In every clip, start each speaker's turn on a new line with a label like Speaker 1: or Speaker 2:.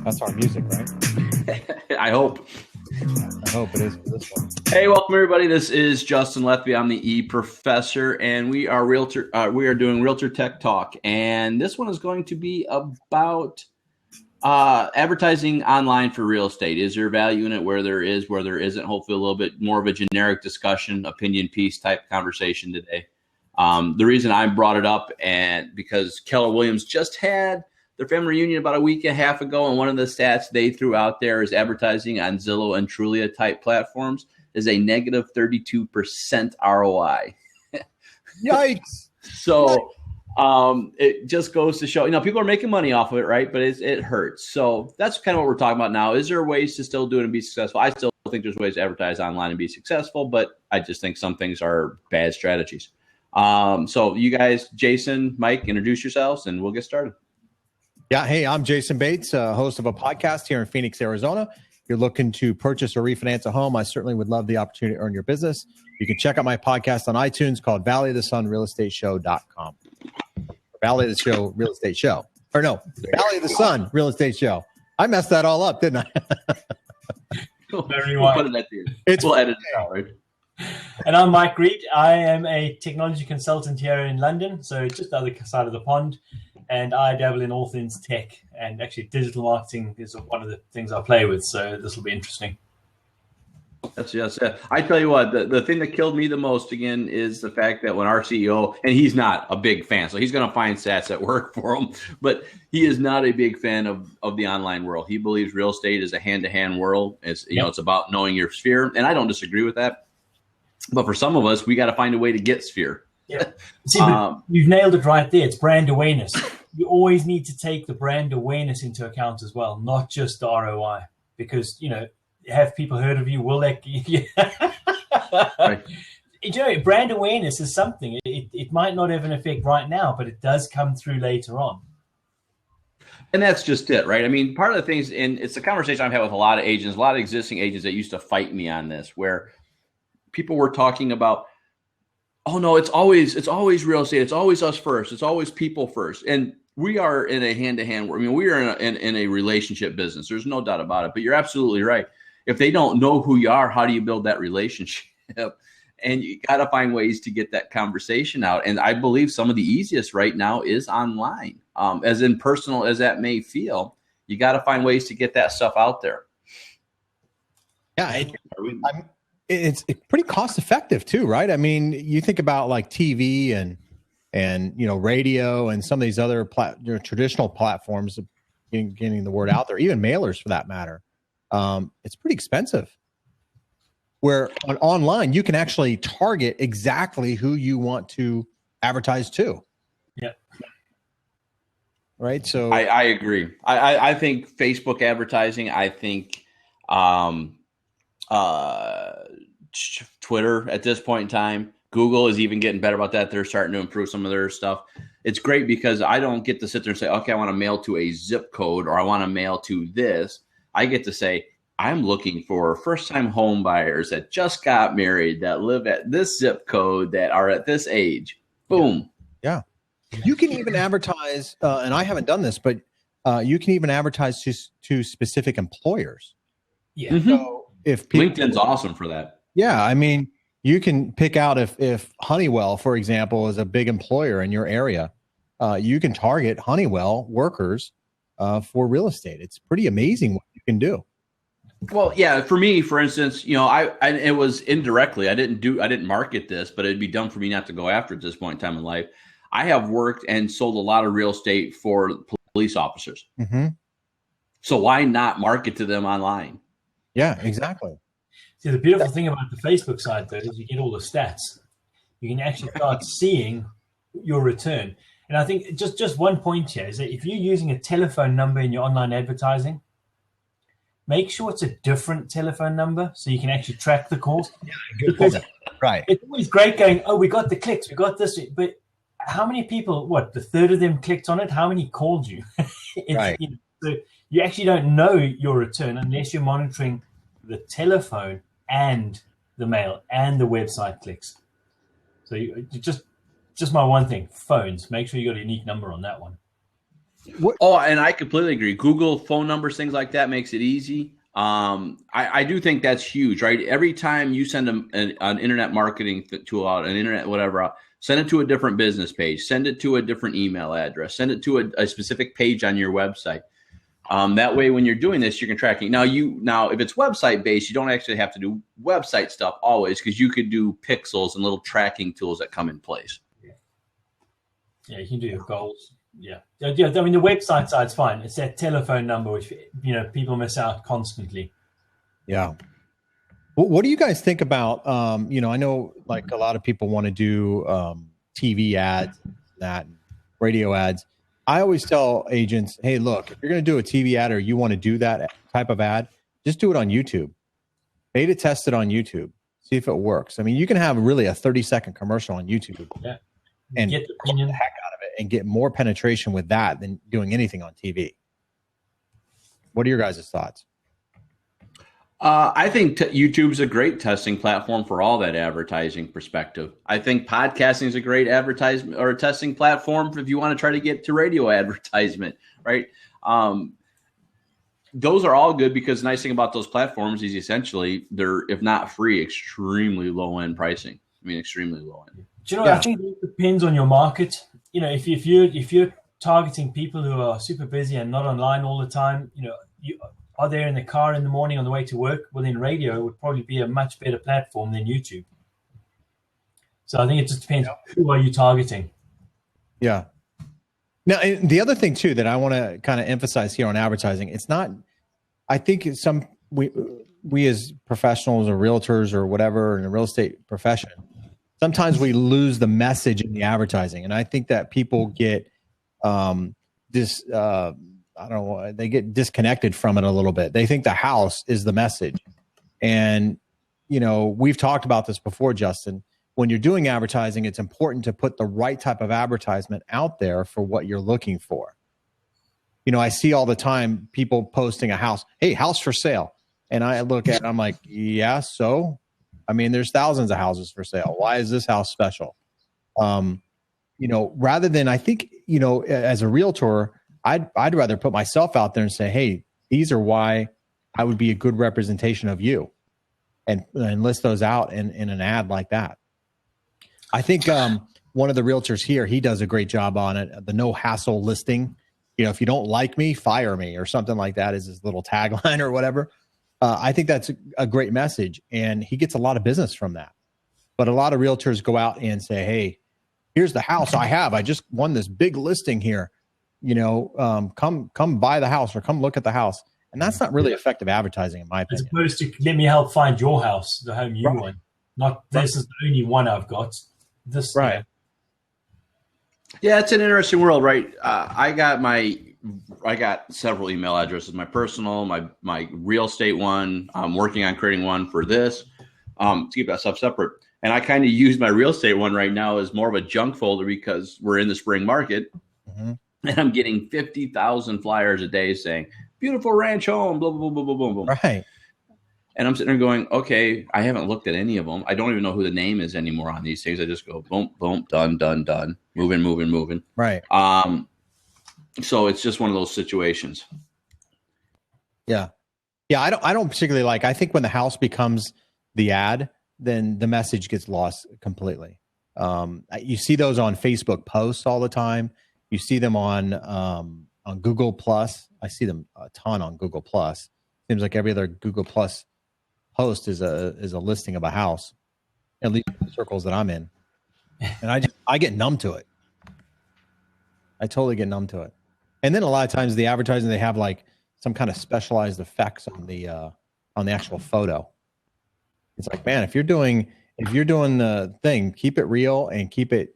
Speaker 1: That's our music, right?
Speaker 2: I hope.
Speaker 1: I hope it is for this one.
Speaker 2: Hey, welcome everybody. This is Justin Lethby. I'm the E-Professor, and we are doing Realtor Tech Talk. And this one is going to be about advertising online for real estate. Is there value in it? Where there is, where there isn't. Hopefully, a little bit more of a generic discussion, opinion piece type conversation today. The reason I brought it up, and because Keller Williams just had their family reunion about a week and a half ago, and one of the stats they threw out there is advertising on Zillow and Trulia type platforms is a negative 32% ROI.
Speaker 1: Yikes!
Speaker 2: So it just goes to show, people are making money off of it, right? But it hurts. So that's kind of what we're talking about now. Is there ways to still do it and be successful? I still think there's ways to advertise online and be successful, but I just think some things are bad strategies. So you guys, Jason, Mike, introduce yourselves and we'll get started.
Speaker 1: Yeah. Hey, I'm Jason Bates, host of a podcast here in Phoenix, Arizona. If you're looking to purchase or refinance a home, I certainly would love the opportunity to earn your business. You can check out my podcast on iTunes called Valley of the Sun Real Estate Show.com. Valley of the Show Real Estate Show. Or no, Valley of the Sun Real Estate Show. I messed that all up, didn't I?
Speaker 2: We'll put it at the end. We'll edit it out, right?
Speaker 3: And I'm Mike Reed. I am a technology consultant here in London, so just the other side of the pond. And I dabble in all things tech, and actually digital marketing is one of the things I play with. So this will be interesting.
Speaker 2: That's yes. I tell you what, the thing that killed me the most again is the fact that when our CEO, and he's not a big fan, so he's going to find stats that work for him, but he is not a big fan of the online world. He believes real estate is a hand-to-hand world. It's it's about knowing your sphere, and I don't disagree with that. But for some of us, we got to find a way to get sphere.
Speaker 3: Yeah. See, you've nailed it right there. It's brand awareness. You always need to take the brand awareness into account as well, not just the ROI, because, have people heard of you? Will they? Right. Brand awareness is something. It might not have an effect right now, but it does come through later on.
Speaker 2: And that's just it, right? I mean, part of the things, and it's a conversation I've had with a lot of agents, a lot of existing agents that used to fight me on this, where people were talking about, oh no, it's always real estate. It's always us first. It's always people first. And we are in a hand-to-hand world. I mean, we are in a relationship business. There's no doubt about it. But you're absolutely right. If they don't know who you are, how do you build that relationship? And you got to find ways to get that conversation out. And I believe some of the easiest right now is online. As impersonal as that may feel, you got to find ways to get that stuff out there.
Speaker 1: Yeah, it's pretty cost effective too, right? I mean, you think about like TV and radio and some of these other traditional platforms of getting the word out there, even mailers for that matter. It's pretty expensive. Where online you can actually target exactly who you want to advertise to.
Speaker 3: Yeah.
Speaker 1: Right. So
Speaker 2: I agree. I think Facebook advertising. I think Twitter at this point in time. Google is even getting better about that. They're starting to improve some of their stuff. It's great because I don't get to sit there and say, okay, I want to mail to a zip code or I want to mail to this. I get to say, I'm looking for first-time home buyers that just got married, that live at this zip code, that are at this age. Boom.
Speaker 1: Yeah. You can even advertise, and I haven't done this, but you can even advertise to specific employers.
Speaker 3: Yeah.
Speaker 2: Mm-hmm.
Speaker 1: So if
Speaker 2: LinkedIn's awesome for that.
Speaker 1: Yeah. I mean, you can pick out if Honeywell, for example, is a big employer in your area, you can target Honeywell workers for real estate. It's pretty amazing what you can do.
Speaker 2: Well, yeah, for me, for instance, it was indirectly. I didn't market this, but it'd be dumb for me not to go after it at this point in time in life. I have worked and sold a lot of real estate for police officers.
Speaker 1: Mm-hmm.
Speaker 2: So why not market to them online?
Speaker 1: Yeah, exactly.
Speaker 3: See, the beautiful thing about the Facebook side, though, is you get all the stats. You can actually start seeing your return. And I think just one point here is that if you're using a telephone number in your online advertising, make sure it's a different telephone number so you can actually track the calls.
Speaker 1: Yeah, good point. Right.
Speaker 3: It's always great going, oh, we got the clicks, we got this. But how many people, the third of them clicked on it? How many called you?
Speaker 1: Right.
Speaker 3: So you actually don't know your return unless you're monitoring the telephone and the mail and the website clicks. So you just my one thing, phones. Make sure you got a unique number on that one.
Speaker 2: Oh, and I completely agree. Google phone numbers, things like that makes it easy. I do think that's huge, right? Every time you send an internet marketing tool out, an internet whatever out, send it to a different business page, send it to a different email address, send it to a specific page on your website. That way, when you're doing this, you can tracking. Now, if it's website based, you don't actually have to do website stuff always, because you could do pixels and little tracking tools that come in place.
Speaker 3: Yeah, you can do your goals. Yeah. I mean, the website side's fine. It's that telephone number, which, people miss out constantly.
Speaker 1: Yeah. What do you guys think about, I know like a lot of people want to do TV ads, that radio ads. I always tell agents, hey, look, if you're going to do a TV ad or you want to do that type of ad, just do it on YouTube. Beta test it on YouTube. See if it works. I mean, you can have really a 30-second commercial on YouTube.
Speaker 3: Yeah.
Speaker 1: And get the heck out of it and get more penetration with that than doing anything on TV. What are your guys' thoughts?
Speaker 2: I think YouTube's a great testing platform for all that advertising perspective. I think podcasting is a great advertisement or a testing platform if you want to try to get to radio advertisement, right? Those are all good, because the nice thing about those platforms is essentially they're, if not free, extremely low end pricing. I mean, extremely low end.
Speaker 3: Do you know? Yeah. I think it depends on your market. If you're targeting people who are super busy and not online all the time, you are there in the car in the morning on the way to work. Well, then radio would probably be a much better platform than YouTube. So I think it just depends. Who are you targeting?
Speaker 1: Yeah. Now, the other thing too that I want to kind of emphasize here on advertising, it's not. I think we as professionals or realtors or whatever in the real estate profession, sometimes we lose the message in the advertising, and I think that people get I don't know, they get disconnected from it a little bit. They think the house is the message. And, we've talked about this before, Justin. When you're doing advertising, it's important to put the right type of advertisement out there for what you're looking for. I see all the time people posting a house, hey, house for sale. And I look at it, I'm like, yeah, so? I mean, there's thousands of houses for sale. Why is this house special? Rather than, I think, as a realtor, I'd rather put myself out there and say, hey, these are why I would be a good representation of you, and list those out in an ad like that. I think one of the realtors here, he does a great job on it. The no hassle listing. If you don't like me, fire me, or something like that is his little tagline or whatever. I think that's a great message, and he gets a lot of business from that. But a lot of realtors go out and say, hey, here's the house I have. I just won this big listing here. Come buy the house or come look at the house. And that's not really effective advertising, in my opinion.
Speaker 3: As opposed to, let me help find your house, the home you want. Not, this is the only one I've got. This,
Speaker 1: right.
Speaker 2: Yeah, it's an interesting world, right? I got several email addresses, my personal, my real estate one. I'm working on creating one for this to keep that stuff separate. And I kind of use my real estate one right now as more of a junk folder, because we're in the spring market. Mm-hmm. And I'm getting 50,000 flyers a day saying, beautiful ranch home, blah, blah, blah, blah, blah, blah.
Speaker 1: Right.
Speaker 2: And I'm sitting there going, okay, I haven't looked at any of them. I don't even know who the name is anymore on these things. I just go, boom, boom, done, done, done. Moving.
Speaker 1: Right.
Speaker 2: So it's just one of those situations.
Speaker 1: Yeah. Yeah. I don't particularly I think when the house becomes the ad, then the message gets lost completely. You see those on Facebook posts all the time. You see them on Google Plus. I see them a ton on Google Plus. Seems like every other Google Plus post is a listing of a house, at least in the circles that I'm in. And I get numb to it. I totally get numb to it. And then a lot of times the advertising, they have some kind of specialized effects on the actual photo. It's like, man, if you're doing the thing, keep it real and keep it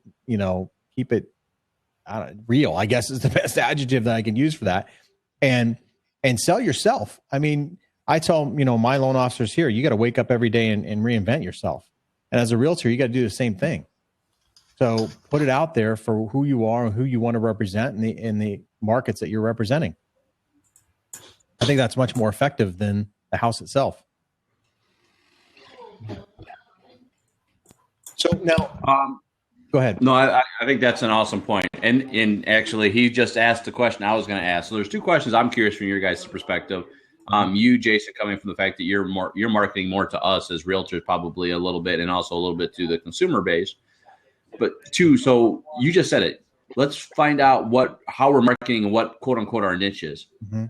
Speaker 1: real, I guess, is the best adjective that I can use for that. And sell yourself. I mean, I tell, my loan officers here, you got to wake up every day and reinvent yourself. And as a realtor, you got to do the same thing. So put it out there for who you are and who you want to represent in the markets that you're representing. I think that's much more effective than the house itself. So now, go ahead.
Speaker 2: No, I think that's an awesome point. And actually, he just asked the question I was going to ask. So there's two questions I'm curious from your guys' perspective. You, Jason, coming from the fact that you're marketing more to us as realtors, probably a little bit, and also a little bit to the consumer base. But two, so you just said it. Let's find out how we're marketing and what quote unquote our niche is. Mm-hmm.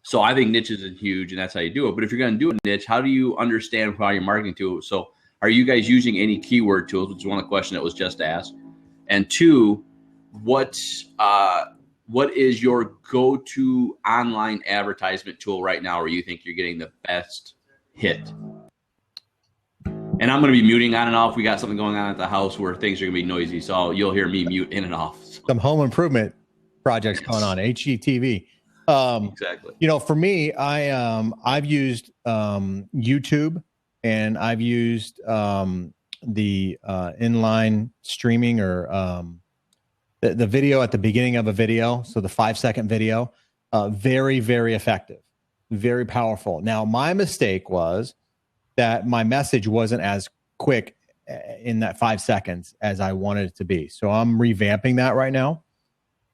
Speaker 2: So I think niches is huge, and that's how you do it. But if you're going to do a niche, how do you understand how you're marketing to it? So are you guys using any keyword tools, which is one of the questions that was just asked? And two, what is your go-to online advertisement tool right now where you think you're getting the best hit? And I'm going to be muting on and off. We got something going on at the house where things are going to be noisy, so you'll hear me mute in and off.
Speaker 1: Some home improvement projects going on, HGTV. Exactly. For me, I've used YouTube, and I've used the inline streaming, or the video at the beginning of a video. So the 5-second video, very, very effective, very powerful. Now, my mistake was that my message wasn't as quick in that 5 seconds as I wanted it to be. So I'm revamping that right now.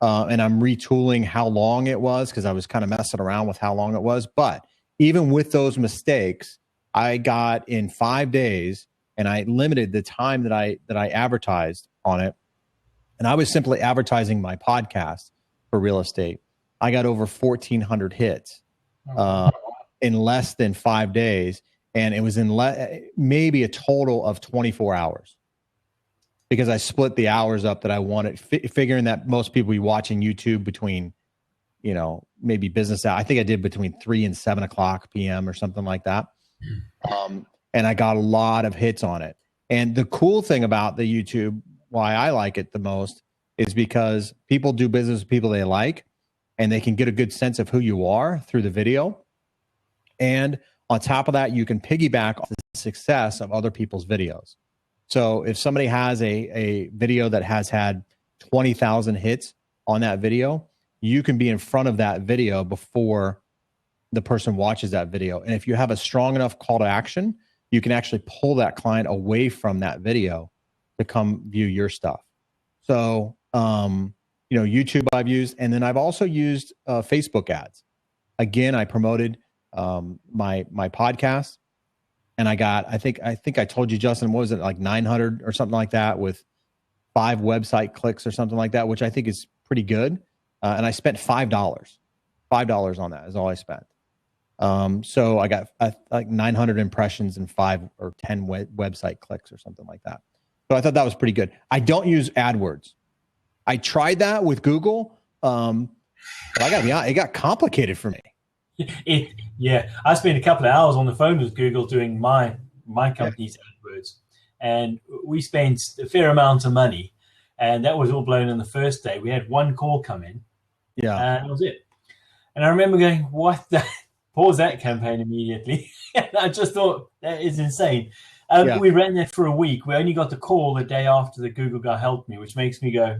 Speaker 1: And I'm retooling how long it was, because I was kind of messing around with how long it was. But even with those mistakes, I got in 5 days, and I limited the time that I advertised on it. And I was simply advertising my podcast for real estate. I got over 1,400 hits in less than 5 days. And it was in maybe a total of 24 hours, because I split the hours up that I wanted, figuring that most people be watching YouTube between, maybe business hours. I think I did between 3 and 7 o'clock p.m. or something like that. And I got a lot of hits on it. And the cool thing about the YouTube, why I like it the most, is because people do business with people they like, and they can get a good sense of who you are through the video. And on top of that, you can piggyback off the success of other people's videos. So if somebody has a video that has had 20,000 hits on that video, you can be in front of that video before the person watches that video. And if you have a strong enough call to action, you can actually pull that client away from that video to come view your stuff. So, YouTube I've used, and then I've also used Facebook ads. Again, I promoted my podcast, and I got, I think I told you, Justin, what was it, like 900 or something like that, with 5 website clicks or something like that, which I think is pretty good. And I spent $5 on that is all I spent. So I got like 900 impressions and 5 or 10 website clicks or something like that. So I thought that was pretty good. I don't use AdWords. I tried that with Google. But I gotta be honest, it got complicated for me.
Speaker 3: I spent a couple of hours on the phone with Google doing my company's AdWords, and we spent a fair amount of money, and that was all blown in the first day. We had one call come in, and that was it. And I remember going, "What? Pause that campaign immediately." And I just thought, that is insane. We ran that for a week. We only got the call the day after the Google guy helped me, which makes me go,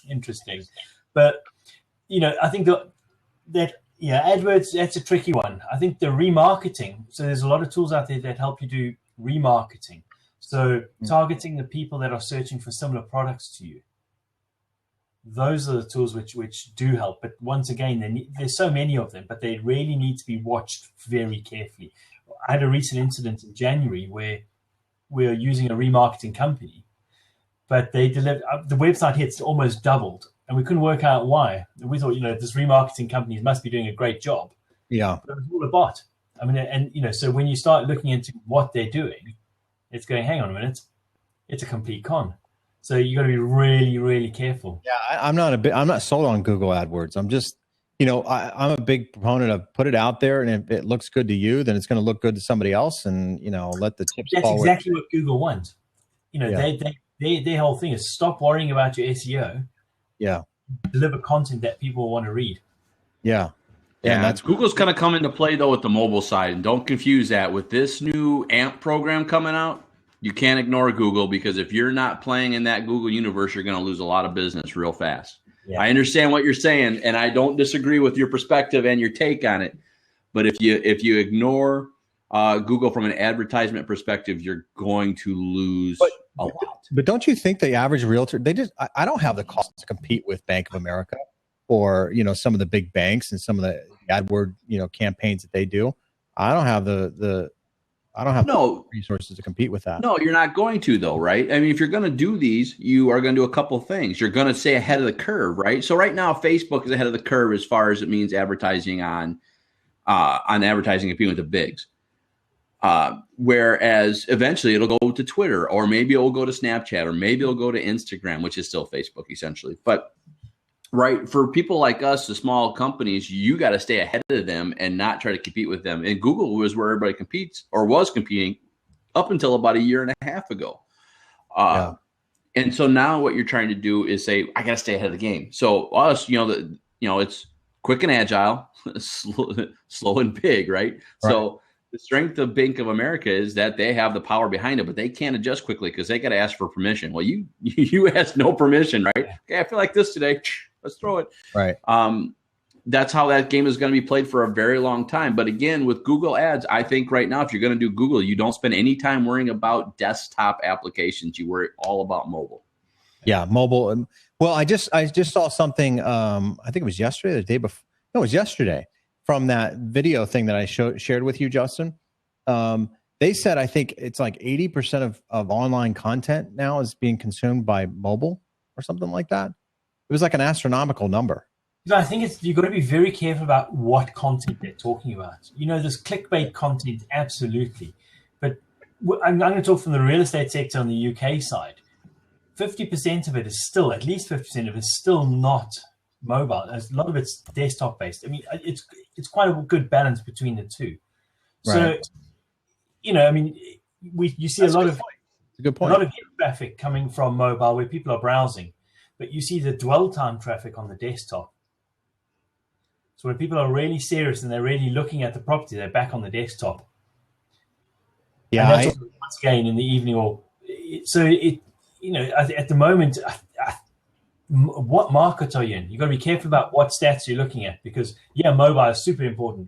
Speaker 3: interesting. But I think that AdWords, that's a tricky one. I think the remarketing, so there's a lot of tools out there that help you do remarketing. So targeting the people that are searching for similar products to you. Those are the tools which do help. But once again, there's so many of them, but they really need to be watched very carefully. I had a recent incident in January where we were using a remarketing company, but they delivered, the website hits almost doubled. And we couldn't work out why. We thought, this remarketing company must be doing a great job. Yeah. But it was all a bot. I mean, and, so when you start looking into what they're doing, it's going, hang on a minute, it's a complete con. So you got to be really, really careful.
Speaker 1: Yeah, I'm not sold on Google AdWords. I'm just, I'm a big proponent of put it out there, and if it looks good to you, then it's going to look good to somebody else, and, let the tips fall.
Speaker 3: That's exactly what Google wants. Their whole thing is stop worrying about your SEO.
Speaker 1: Yeah.
Speaker 3: Deliver content that people want to read.
Speaker 1: Yeah.
Speaker 2: And that's Google's going to come into play, though, with the mobile side. And don't confuse that. With this new AMP program coming out, you can't ignore Google, because if you're not playing in that Google universe, you're going to lose a lot of business real fast. Yeah. I understand what you're saying, and I don't disagree with your perspective and your take on it. But if you ignore Google, from an advertisement perspective, you're going to lose a lot.
Speaker 1: But don't you think the average realtor, I don't have the cost to compete with Bank of America or, some of the big banks and some of the AdWord, campaigns that they do. I don't have the resources to compete with that.
Speaker 2: No, you're not going to, though, right? I mean, if you're going to do these, you are going to do a couple of things. You're going to stay ahead of the curve, right? So right now, Facebook is ahead of the curve as far as it means advertising on advertising competing with the bigs. Whereas eventually it'll go to Twitter, or maybe it'll go to Snapchat, or maybe it'll go to Instagram, which is still Facebook essentially. But right, for people like us, the small companies, you got to stay ahead of them and not try to compete with them. And Google was where everybody competes or was competing up until about a year and a half ago. And so now what you're trying to do is say, I got to stay ahead of the game. So us, it's quick and agile, slow and big, right? So the strength of Bank of America is that they have the power behind it, but they can't adjust quickly because they got to ask for permission. Well, you asked no permission, right? Okay, I feel like this today. Let's throw it.
Speaker 1: Right.
Speaker 2: That's how that game is going to be played for a very long time. But again, with Google Ads, I think right now, if you're going to do Google, you don't spend any time worrying about desktop applications. You worry all about mobile.
Speaker 1: Yeah, mobile. Well, I just saw something. I think it was yesterday, the day before. No, it was yesterday. From that video thing that I shared with you, Justin, they said I think it's like 80% of online content now is being consumed by mobile or something like that. It was like an astronomical number.
Speaker 3: I think you've got to be very careful about what content they're talking about. This clickbait content, absolutely. But I'm going to talk from the real estate sector on the UK side. 50% of it is still, at least 50% of it is still not mobile. A lot of it's desktop based. I mean, it's quite a good balance between the two.
Speaker 1: Right.
Speaker 3: So, you see a lot of hit traffic coming from mobile where people are browsing, but you see the dwell time traffic on the desktop. So when people are really serious and they're really looking at the property, they're back on the desktop.
Speaker 1: Yeah.
Speaker 3: And that's once again in the evening at the moment. What market are you in? You've got to be careful about what stats you're looking at because, mobile is super important.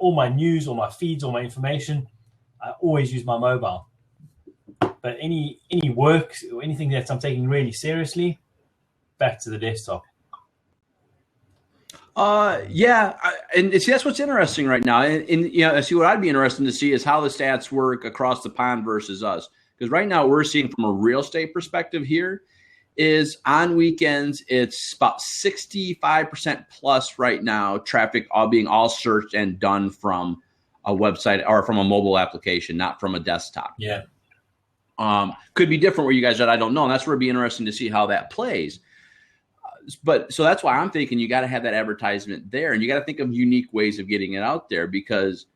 Speaker 3: All my news, all my feeds, all my information, I always use my mobile. But any work or anything that I'm taking really seriously, back to the desktop.
Speaker 2: And see, that's what's interesting right now. And see, what I'd be interested to see is how the stats work across the pond versus us. Because right now we're seeing from a real estate perspective here, is on weekends, it's about 65% plus right now, traffic all searched and done from a website or from a mobile application, not from a desktop.
Speaker 3: Yeah.
Speaker 2: Could be different where you guys are, I don't know. And that's where it'd be interesting to see how that plays. But so that's why I'm thinking you got to have that advertisement there, and you got to think of unique ways of getting it out there because,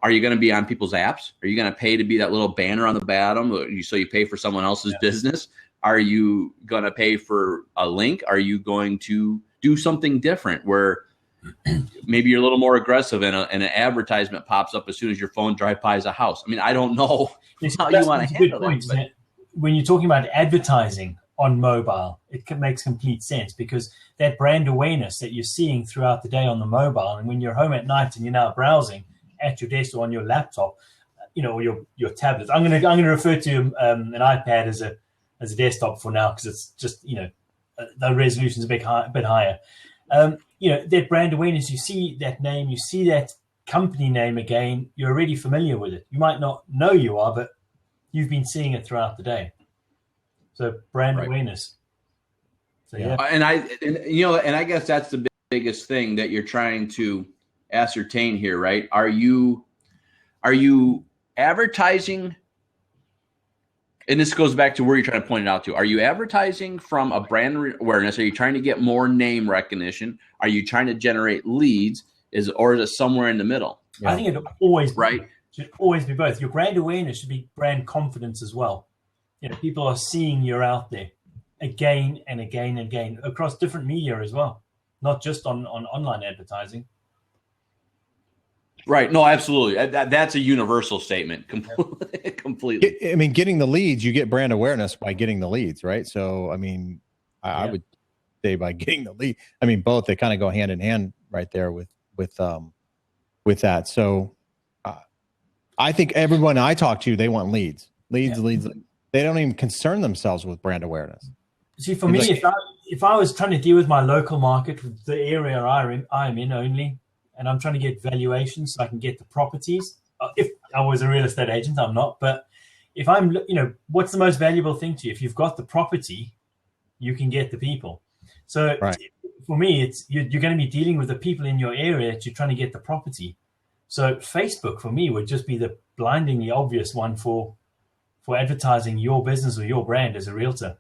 Speaker 2: are you going to be on people's apps? Are you going to pay to be that little banner on the bottom so you pay for someone else's business? Are you going to pay for a link? Are you going to do something different where maybe you're a little more aggressive and an advertisement pops up as soon as your phone drives by a house? I mean, I don't know how you want to handle that.
Speaker 3: When you're talking about advertising on mobile, it makes complete sense because that brand awareness that you're seeing throughout the day on the mobile, and when you're home at night and you're now browsing at your desk or on your laptop, or your tablet. I'm going to refer to an iPad as a desktop for now because it's just the resolution is a bit higher. That brand awareness, you see that name, you see that company name again, you're already familiar with it. You might not know you are, but you've been seeing it throughout the day. So brand awareness. So
Speaker 2: and I guess that's the biggest thing that you're trying to ascertain here, right? Are you advertising? And this goes back to where you're trying to point it out to. Are you advertising from a brand awareness? Are you trying to get more name recognition? Are you trying to generate leads? Or is it somewhere in the middle?
Speaker 3: Yeah. I think it should always be both. Your brand awareness should be brand confidence as well. People are seeing you're out there again and again and again across different media as well, not just on online advertising.
Speaker 2: Right. No, absolutely. That's a universal statement. Completely.
Speaker 1: I mean, getting the leads, you get brand awareness by getting the leads, right? So, I mean, I would say by getting the lead. I mean, both, they kind of go hand in hand right there with that. So, I think everyone I talk to, they want leads. They don't even concern themselves with brand awareness.
Speaker 3: See, for me, if I was trying to deal with my local market, with the area I'm in only, and I'm trying to get valuations so I can get the properties. If I was a real estate agent, I'm not. But if I'm, what's the most valuable thing to you? If you've got the property, you can get the people. So for me, it's you're going to be dealing with the people in your area that you're trying to get the property. So Facebook for me would just be the blindingly obvious one for advertising your business or your brand as a realtor.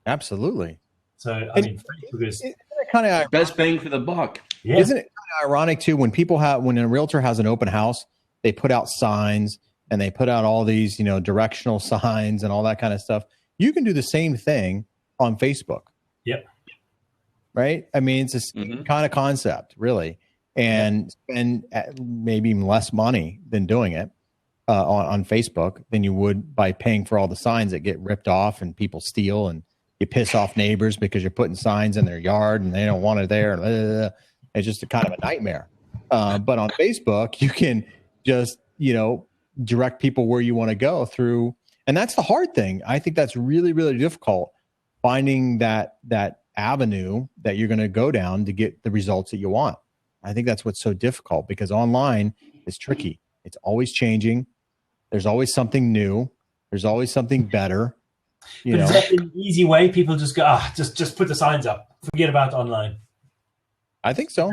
Speaker 1: Absolutely.
Speaker 3: So I mean, Facebook is
Speaker 1: kind of
Speaker 2: best bang for the buck.
Speaker 3: Yeah.
Speaker 1: Isn't it kind of ironic too when a realtor has an open house, they put out signs and they put out all these, directional signs and all that kind of stuff. You can do the same thing on Facebook.
Speaker 3: Yep.
Speaker 1: Right? I mean, it's the same kind of concept, really. And spend maybe even less money than doing it on Facebook than you would by paying for all the signs that get ripped off and people steal, and you piss off neighbors because you're putting signs in their yard and they don't want it there. It's just a kind of a nightmare. But on Facebook, you can just, direct people where you want to go through. And that's the hard thing. I think that's really, really difficult, finding that avenue that you're going to go down to get the results that you want. I think that's what's so difficult, because online is tricky. It's always changing. There's always something new. There's always something better.
Speaker 3: Is that an easy way? People just go, just put the signs up. Forget about online.
Speaker 1: I think so.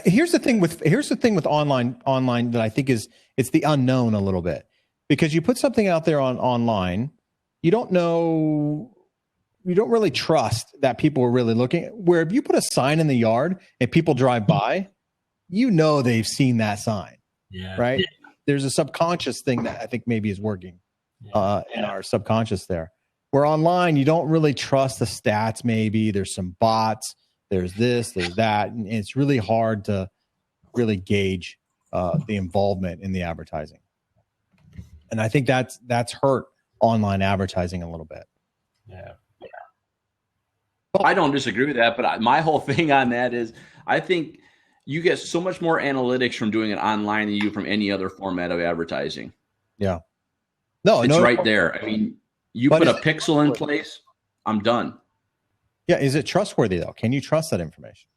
Speaker 1: Here's the thing with online that I think it's the unknown a little bit, because you put something out there online, you don't really trust that people are really looking. Where if you put a sign in the yard and people drive by, they've seen that sign.
Speaker 3: Yeah.
Speaker 1: Right. Yeah. There's a subconscious thing that I think maybe is working in our subconscious there. Where online, you don't really trust the stats. Maybe there's some bots, there's this, there's that. And it's really hard to really gauge the involvement in the advertising. And I think that's hurt online advertising a little bit.
Speaker 3: Yeah.
Speaker 2: I don't disagree with that, but my whole thing on that is I think you get so much more analytics from doing it online than you do from any other format of advertising.
Speaker 1: Yeah.
Speaker 2: It's right there. I mean, you put a pixel in place, I'm done.
Speaker 1: Yeah. Is it trustworthy though? Can you trust that information?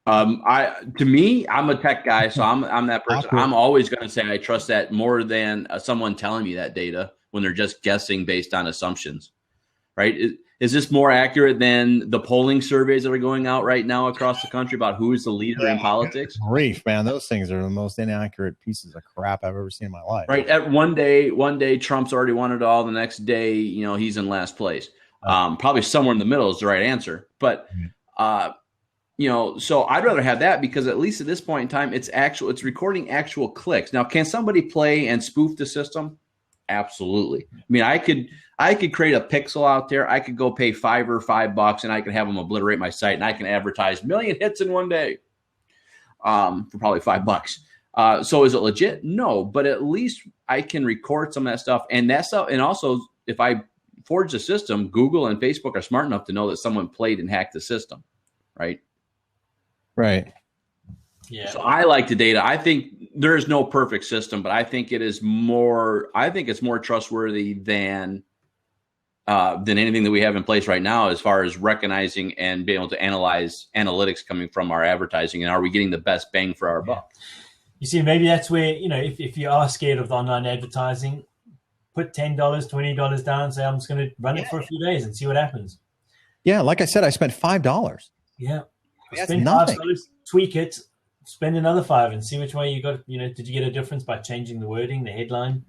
Speaker 2: To me, I'm a tech guy, so I'm that person. I'm always going to say I trust that more than someone telling me that data when they're just guessing based on assumptions, right? Is this more accurate than the polling surveys that are going out right now across the country about who is the leader in politics?
Speaker 1: Grief, man. Those things are the most inaccurate pieces of crap I've ever seen in my life.
Speaker 2: Right. At one day, Trump's already won it all. The next day, he's in last place. Probably somewhere in the middle is the right answer. But, so I'd rather have that, because at least at this point in time, it's recording actual clicks. Now, can somebody play and spoof the system? Absolutely. I mean, I could create a pixel out there. I could go pay $5 and I could have them obliterate my site, and I can advertise 1 million hits in one day for probably $5. So is it legit? No, but at least I can record some of that stuff, and also if I forge the system, Google and Facebook are smart enough to know that someone played and hacked the system, right?
Speaker 1: Right.
Speaker 2: Yeah. So I like the data. I think there is no perfect system, but I think it's more trustworthy than anything that we have in place right now, as far as recognizing and being able to analyze analytics coming from our advertising, and are we getting the best bang for our buck?
Speaker 3: You see, maybe that's where, if you are scared of the online advertising, put $10, $20 down and say, I'm just going to run it for a few days and see what happens.
Speaker 1: Yeah. Like I said, I spent $5.
Speaker 3: Yeah.
Speaker 1: Spend nothing.
Speaker 3: $5, tweak it, spend another $5 and see which way you got. Did you get a difference by changing the wording, the headline?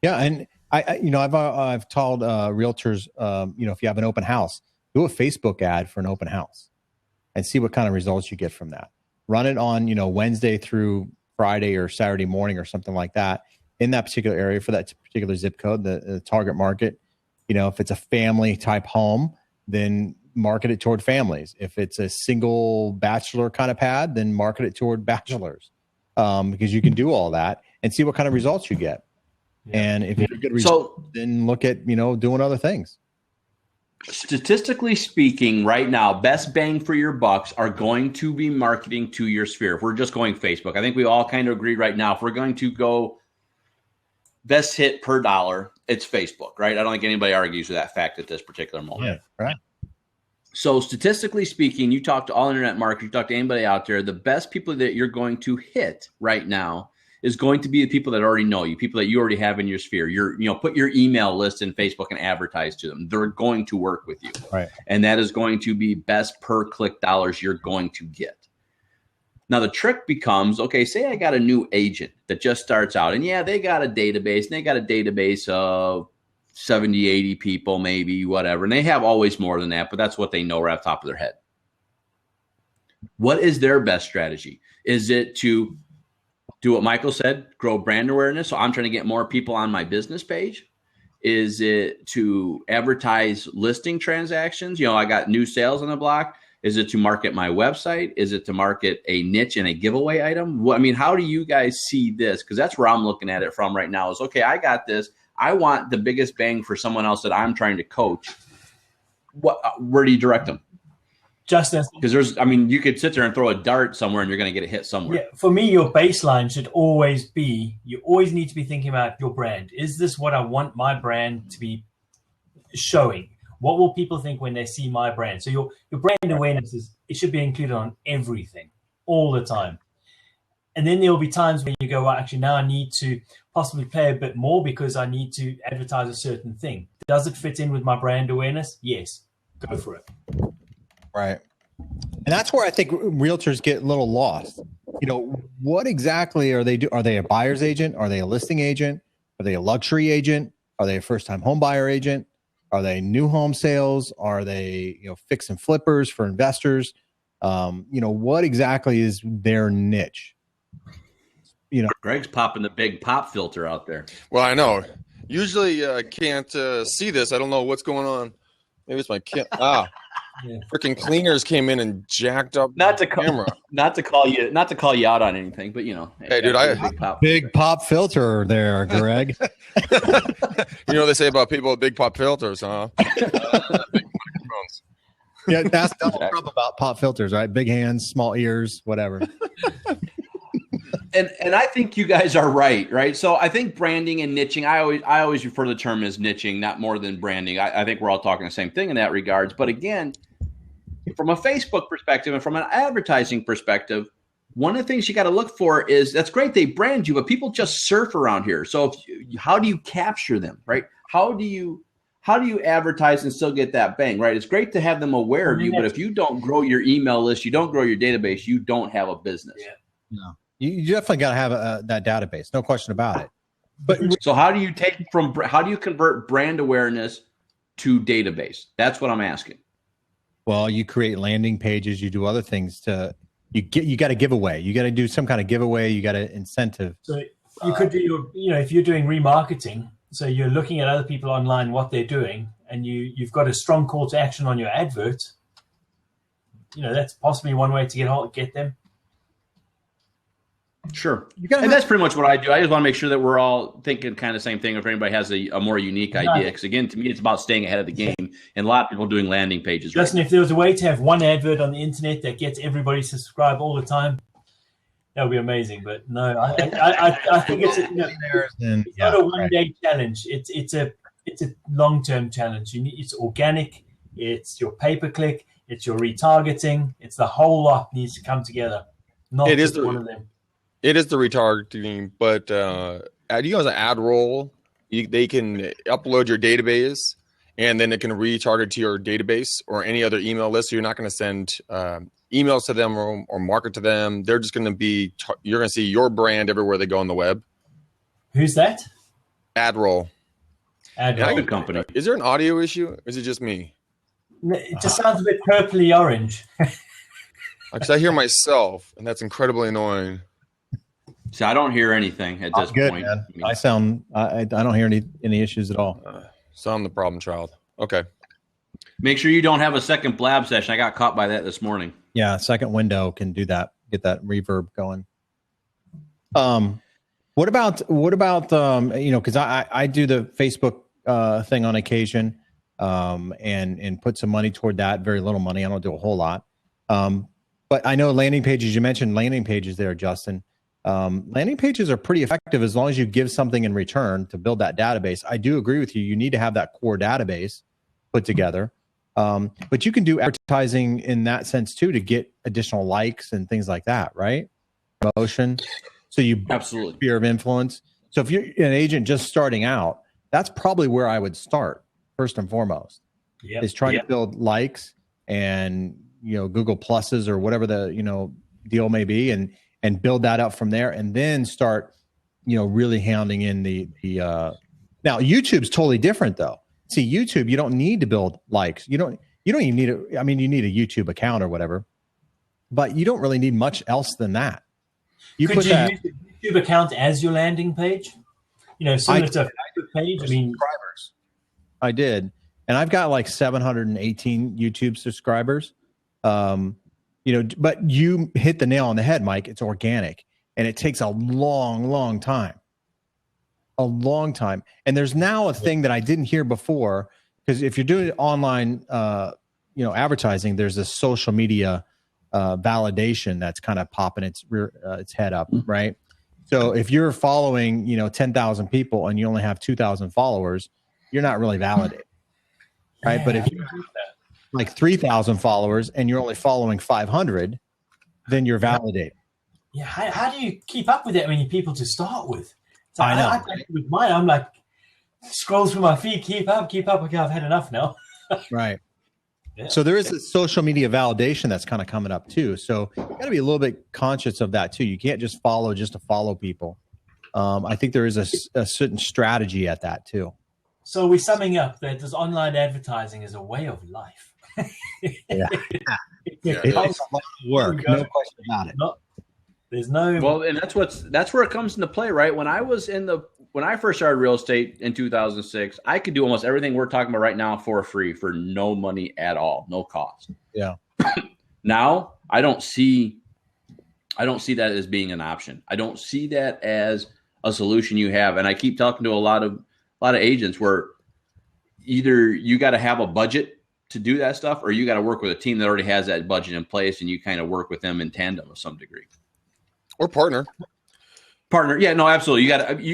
Speaker 1: Yeah. And I've told realtors, if you have an open house, do a Facebook ad for an open house and see what kind of results you get from that. Run it on, Wednesday through Friday or Saturday morning or something like that in that particular area for that particular zip code, the target market. If it's a family type home, then market it toward families. If it's a single bachelor kind of pad, then market it toward bachelors, because you can do all that and see what kind of results you get. Yeah. And if you get good results, then look at, doing other things.
Speaker 2: Statistically speaking, right now, best bang for your bucks are going to be marketing to your sphere. If we're just going Facebook, I think we all kind of agree right now. If we're going to go best hit per dollar, it's Facebook, right? I don't think anybody argues with that fact at this particular moment.
Speaker 1: Yeah, right.
Speaker 2: So statistically speaking, you talk to all internet marketers, you talk to anybody out there, the best people that you're going to hit right now is going to be the people that already know you, people that you already have in your sphere. Put your email list in Facebook and advertise to them. They're going to work with you.
Speaker 1: Right.
Speaker 2: And that is going to be best per click dollars you're going to get. Now the trick becomes, okay, say I got a new agent that just starts out, and yeah, they got a database of 70, 80 people, maybe, whatever. And they have always more than that, but that's what they know right off the top of their head. What is their best strategy? Is it to do what Michael said, grow brand awareness? So I'm trying to get more people on my business page. Is it to advertise listing transactions? I got new sales on the block. Is it to market my website? Is it to market a niche and a giveaway item? I mean, how do you guys see this? Because that's where I'm looking at it from right now is, okay, I got this. I want the biggest bang for someone else that I'm trying to coach. Where do you direct them?
Speaker 3: Justin,
Speaker 2: because you could sit there and throw a dart somewhere and you're going to get a hit somewhere.
Speaker 3: Yeah, for me, your baseline should always be, you always need to be thinking about your brand. Is this what I want my brand to be showing? What will people think when they see my brand? So your brand awareness it should be included on everything all the time. And then there will be times when you go, well, actually now I need to possibly play a bit more because I need to advertise a certain thing. Does it fit in with my brand awareness? Yes, go for it.
Speaker 1: Right. And that's where I think realtors get a little lost. What exactly are they do? Are they a buyer's agent? Are they a listing agent? Are they a luxury agent? Are they a first-time home buyer agent? Are they new home sales? Are they, fix and flippers for investors? What exactly is their niche?
Speaker 2: Greg's popping the big pop filter out there.
Speaker 4: Well, I know. Usually I can't see this. I don't know what's going on. Maybe it's my camera. Freaking cleaners came in and jacked up the camera.
Speaker 2: Not to call you out on anything, but
Speaker 4: Hey, dude,
Speaker 1: big pop filter there, Greg.
Speaker 4: They say about people with big pop filters, huh?
Speaker 1: Yeah, that's Donald Trump about pop filters, right? Big hands, small ears, whatever.
Speaker 2: And I think you guys are right? So I think branding and niching, I always refer to the term as niching, not more than branding. I think we're all talking the same thing in that regards. But again, from a Facebook perspective and from an advertising perspective, one of the things you got to look for is, that's great, they brand you, but people just surf around here. So how do you capture them, right? How do you advertise and still get that bang, right? It's great to have them aware of you, but if you don't grow your email list, you don't grow your database, you don't have a business.
Speaker 1: Yeah. No. You definitely got to have that database, no question about it. But
Speaker 2: so how do you convert brand awareness to database? That's what I'm asking.
Speaker 1: Well, you create landing pages, you do other things you got to give away. You got to do some kind of giveaway. You got to incentive.
Speaker 3: So you could do if you're doing remarketing, so you're looking at other people online, what they're doing, and you've got a strong call to action on your advert. That's possibly one way to get them.
Speaker 2: Sure. And that's pretty much what I do. I just want to make sure that we're all thinking kind of the same thing. If anybody has a more unique idea, because again, to me, it's about staying ahead of the game. And a lot of people doing landing pages.
Speaker 3: Justin, if there was a way to have one advert on the internet that gets everybody to subscribe all the time, that would be amazing. But no, I think it's not a one-day challenge. It's a long-term challenge. It's organic. It's your pay-per-click. It's your retargeting. It's the whole lot needs to come together. Not just one of them.
Speaker 4: It is the retargeting, but you have an ad roll. They can upload your database, and then it can retarget to your database or any other email list. So you're not going to send emails to them or market to them. They're just going to be you're going to see your brand everywhere they go on the web.
Speaker 3: Who's that?
Speaker 4: Ad roll.
Speaker 2: Good company.
Speaker 4: Is there an audio issue, or is it just me?
Speaker 3: It just sounds a bit purpley orange.
Speaker 4: Because I hear myself, and that's incredibly annoying.
Speaker 2: See, I don't hear anything at this point.
Speaker 1: Man. I don't hear any issues at all.
Speaker 4: So I'm the problem child. Okay.
Speaker 2: Make sure you don't have a second blab session. I got caught by that this morning.
Speaker 1: Yeah, second window can do that. Get that reverb going. What about because I do the Facebook thing on occasion. and put some money toward that. Very little money. I don't do a whole lot. But I know landing pages, you mentioned landing pages there, Justin. Landing pages are pretty effective as long as you give something in return to build that database. I do agree with you. You need to have that core database put together. But you can do advertising in that sense too, to get additional likes and things like that, right? Promotion. So you
Speaker 2: absolutely
Speaker 1: sphere of influence. So if you're an agent just starting out, that's probably where I would start first and foremost. Is trying to build likes and Google Pluses or whatever the deal may be, and build that up from there, and then start really hounding in the now YouTube's totally different though. See, YouTube, you don't need to build likes. You don't even need you need a YouTube account or whatever, but you don't really need much else than that.
Speaker 3: Could you use the YouTube account as your landing page? Similar to a Facebook page.
Speaker 1: Subscribers. I did, and I've got like 718 YouTube subscribers. But you hit the nail on the head, Mike. It's organic, and it takes a long time. A long time. And there's now a thing that I didn't hear before, because if you're doing online, advertising, there's this social media validation that's kind of popping its head up, right? So if you're following, 10,000 people and you only have 2,000 followers, you're not really validated, right? But if you have like 3,000 followers and you're only following 500, then you're validated.
Speaker 3: Yeah. How do you keep up with that many people to start with? So
Speaker 1: I know.
Speaker 3: With mine, I'm like, scroll through my feed, keep up. Okay, I've had enough now.
Speaker 1: Right.
Speaker 3: Yeah.
Speaker 1: So there is a social media validation that's kind of coming up too. So you got to be a little bit conscious of that too. You can't just follow just to follow people. I think there is a certain strategy at that too.
Speaker 3: So we're summing up that this online advertising is a way of life.
Speaker 1: Yeah. It takes a lot of work, no question about it.
Speaker 3: There's no
Speaker 2: and that's where it comes into play, right? When I first started real estate in 2006, I could do almost everything we're talking about right now for free, for no money at all, no cost.
Speaker 1: Yeah.
Speaker 2: Now I don't see that as being an option. I don't see that as a solution you have. And I keep talking to a lot of agents where either you got to have a budget to do that stuff, or you got to work with a team that already has that budget in place, and you kind of work with them in tandem to some degree.
Speaker 4: Or partner.
Speaker 2: Yeah, no, absolutely.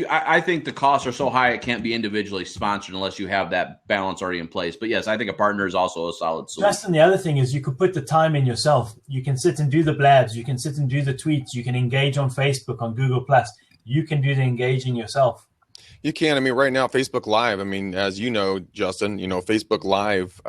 Speaker 2: I think the costs are so high it can't be individually sponsored unless you have that balance already in place. But yes, I think a partner is also a solid solution.
Speaker 3: Justin, the other thing is you could put the time in yourself. You can sit and do the blabs. You can sit and do the tweets. You can engage on Facebook, on Google+. You can do the engaging yourself.
Speaker 4: You can. Right now, Facebook Live. As you know, Justin, Facebook Live.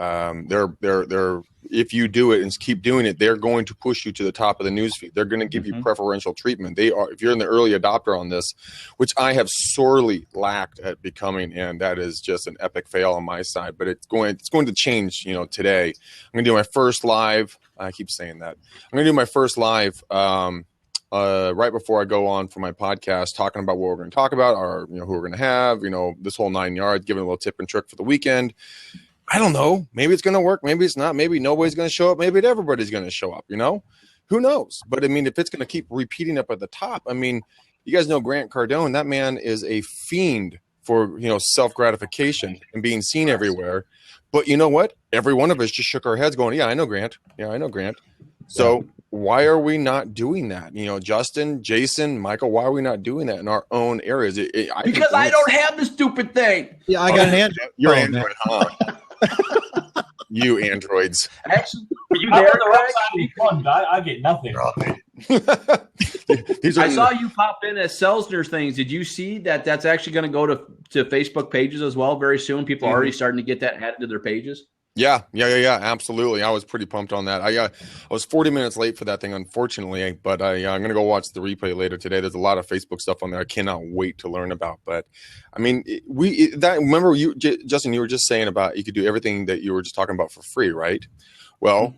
Speaker 4: They're if you do it and keep doing it, they're going to push you to the top of the newsfeed. They're going to give you preferential treatment. They are. If you're in the early adopter on this, which I have sorely lacked at becoming, and that is just an epic fail on my side. But it's going to change. Today, I'm going to do my first live. I keep saying that. I'm going to do my first live. Right before I go on for my podcast, talking about what we're going to talk about, or who we're going to have, this whole 9 yards, giving a little tip and trick for the weekend. I don't know. Maybe it's going to work. Maybe it's not. Maybe nobody's going to show up. Maybe everybody's going to show up. Who knows? But if it's going to keep repeating up at the top, you guys know Grant Cardone. That man is a fiend for self gratification and being seen everywhere. But you know what? Every one of us just shook our heads, going, "Yeah, I know Grant. Yeah, I know Grant." So why are we not doing that? Justin, Jason, Michael, why are we not doing that in our own areas?
Speaker 2: Because I don't have the stupid thing.
Speaker 1: Yeah, I got an Android.
Speaker 4: You're Android, huh? You androids.
Speaker 2: Actually, you
Speaker 3: I'm
Speaker 2: there?
Speaker 3: on the right side of the pond, I get nothing.
Speaker 2: I saw you pop in as Selzner things. Did you see that that's actually going to go to Facebook pages as well very soon? People are already starting to get that added to their pages.
Speaker 4: Yeah, absolutely. I was pretty pumped on that. I was 40 minutes late for that thing, unfortunately, but I'm going to go watch the replay later today. There's a lot of Facebook stuff on there I cannot wait to learn about. But remember you, Justin, you were just saying about you could do everything that you were just talking about for free, right? Well,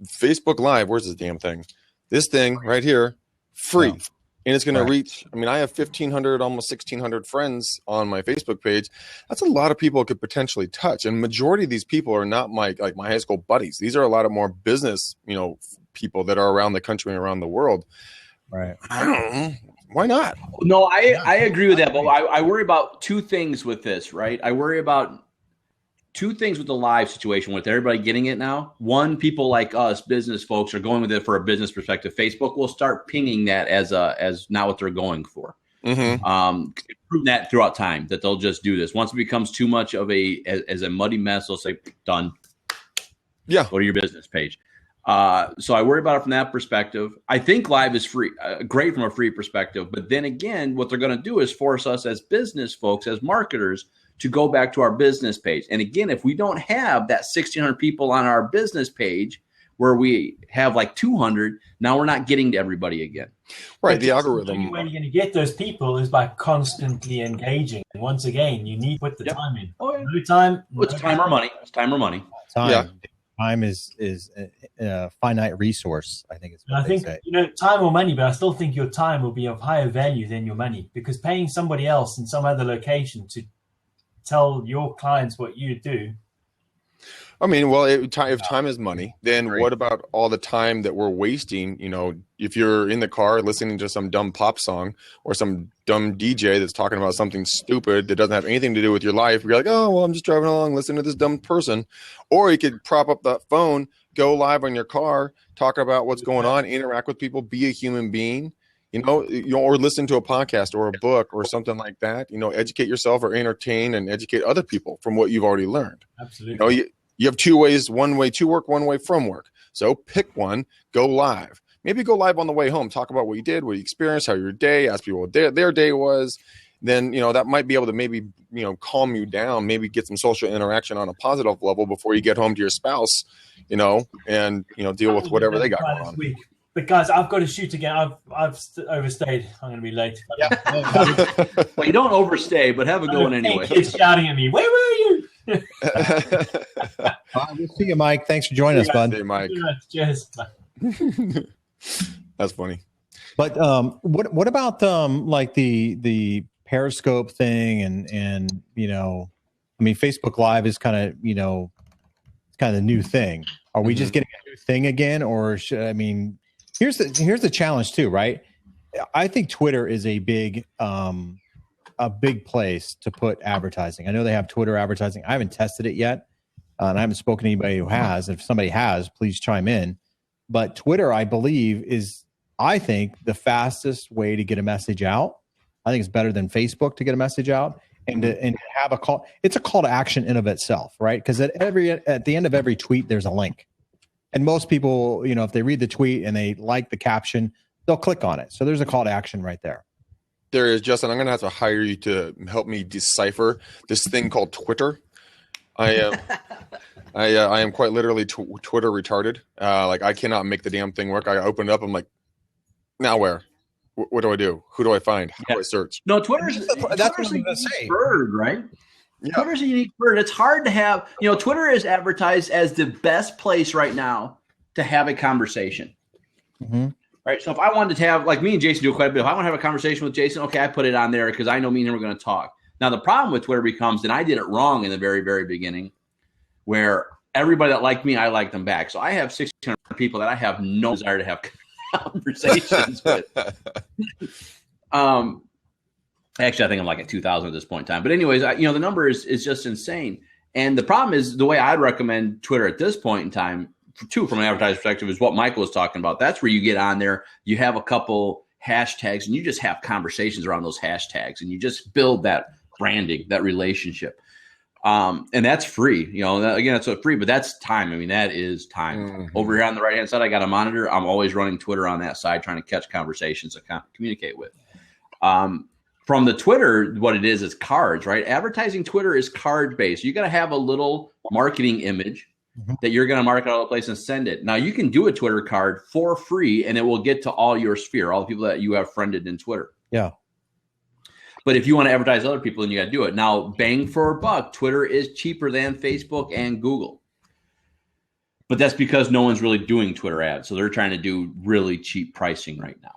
Speaker 4: Facebook Live, where's this damn thing? This thing right here, free. Oh. And it's going to reach, I have 1,500, almost 1,600 friends on my Facebook page. That's a lot of people it could potentially touch. And majority of these people are not my high school buddies. These are a lot of more business, people that are around the country and around the world.
Speaker 1: Right.
Speaker 4: I don't know. Why not?
Speaker 2: No, I agree with that. But I worry about two things with this, right? I worry about two things with the live situation with everybody getting it now. One, people like us, business folks, are going with it for a business perspective. Facebook will start pinging that as not what they're going for. Prove that throughout time that they'll just do this. Once it becomes too much of as a muddy mess, they'll say, done.
Speaker 4: Yeah.
Speaker 2: Go to your business page. So I worry about it from that perspective. I think live is free, great from a free perspective. But then again, what they're going to do is force us as business folks, as marketers, to go back to our business page. And again, if we don't have that 1,600 people on our business page where we have like 200, now we're not getting to everybody again.
Speaker 4: Right. The algorithm.
Speaker 3: The only way you're going to get those people is by constantly engaging. And once again, you need to put the time in.
Speaker 2: Oh, yeah.
Speaker 3: No time.
Speaker 2: It's time or money. It's time or money.
Speaker 1: Time.
Speaker 4: Yeah.
Speaker 1: Time is a finite resource, I think.
Speaker 3: And I think, time or money, but I still think your time will be of higher value than your money, because paying somebody else in some other location to tell your clients what you do.
Speaker 4: I mean, well, if time is money, then what about all the time that we're wasting? If you're in the car listening to some dumb pop song or some dumb DJ that's talking about something stupid that doesn't have anything to do with your life, you're like, oh, well, I'm just driving along listening to this dumb person. Or you could prop up that phone, go live on your car, talk about what's going on, interact with people, be a human being, or listen to a podcast or a book or something like that. Educate yourself or entertain and educate other people from what you've already learned.
Speaker 3: Absolutely.
Speaker 4: You have two ways, one way to work, one way from work. So pick one, go live. Maybe go live on the way home. Talk about what you did, what you experienced, how your day, ask people what their day was. Then, that might be able to maybe, calm you down, maybe get some social interaction on a positive level before you get home to your spouse, and, deal with whatever they got going on.
Speaker 3: But guys, I've got to shoot again. I've overstayed. I'm going to be late.
Speaker 2: Well, you don't overstay, but have a good one anyway.
Speaker 3: Kids shouting at me, where were you?
Speaker 1: We'll see you, Mike. Thanks for joining us, bud.
Speaker 4: Hey, Mike.
Speaker 3: Cheers.
Speaker 4: That's funny.
Speaker 1: But what about like the Periscope thing and Facebook Live is kind of the new thing. Are we just getting a new thing again, or here's the challenge too, right? I think Twitter is a big place to put advertising. I know they have Twitter advertising. I haven't tested it yet, and I haven't spoken to anybody who has. If somebody has, please chime in. But Twitter, I believe, is, I think, the fastest way to get a message out. I think it's better than Facebook to get a message out and to have a call. It's a call to action in of itself, right? Because at the end of every tweet, there's a link. And most people, if they read the tweet and they like the caption, they'll click on it. So there's a call to action right there.
Speaker 4: There is, Justin. I'm going to have to hire you to help me decipher this thing called Twitter. I am quite literally Twitter retarded. I cannot make the damn thing work. I open it up. I'm like, now where? What do I do? Who do I find? How do I search?
Speaker 2: No, Twitter's
Speaker 1: what I'm going to say.
Speaker 2: Bird, right?
Speaker 4: Yeah.
Speaker 2: Twitter's a unique bird. It's hard to have. Twitter is advertised as the best place right now to have a conversation.
Speaker 1: Mm-hmm.
Speaker 2: Right. So if I wanted to have, like me and Jason do quite a bit, if I want to have a conversation with Jason, okay, I put it on there because I know me and him are going to talk. Now, the problem with Twitter becomes, and I did it wrong in the very, very beginning, where everybody that liked me, I liked them back. So I have 1,600 people that I have no desire to have conversations with. Actually, I think I'm like at 2,000 at this point in time. But anyways, the number is just insane. And the problem is, the way I'd recommend Twitter at this point in time, from an advertiser perspective, is what Michael was talking about. That's where you get on there, you have a couple hashtags, and you just have conversations around those hashtags, and you just build that branding, that relationship. And that's free. Again, that's free, but that's time. That is time. Mm-hmm. Over here on the right-hand side, I got a monitor. I'm always running Twitter on that side, trying to catch conversations to communicate with. From the Twitter, what it is cards, right? Advertising Twitter is card-based. You got to have a little marketing image that you're going to market all the place and send it. Now, you can do a Twitter card for free, and it will get to all your sphere, all the people that you have friended in Twitter.
Speaker 1: Yeah.
Speaker 2: But if you want to advertise other people, then you got to do it. Now, bang for a buck, Twitter is cheaper than Facebook and Google. But that's because no one's really doing Twitter ads. So they're trying to do really cheap pricing right now.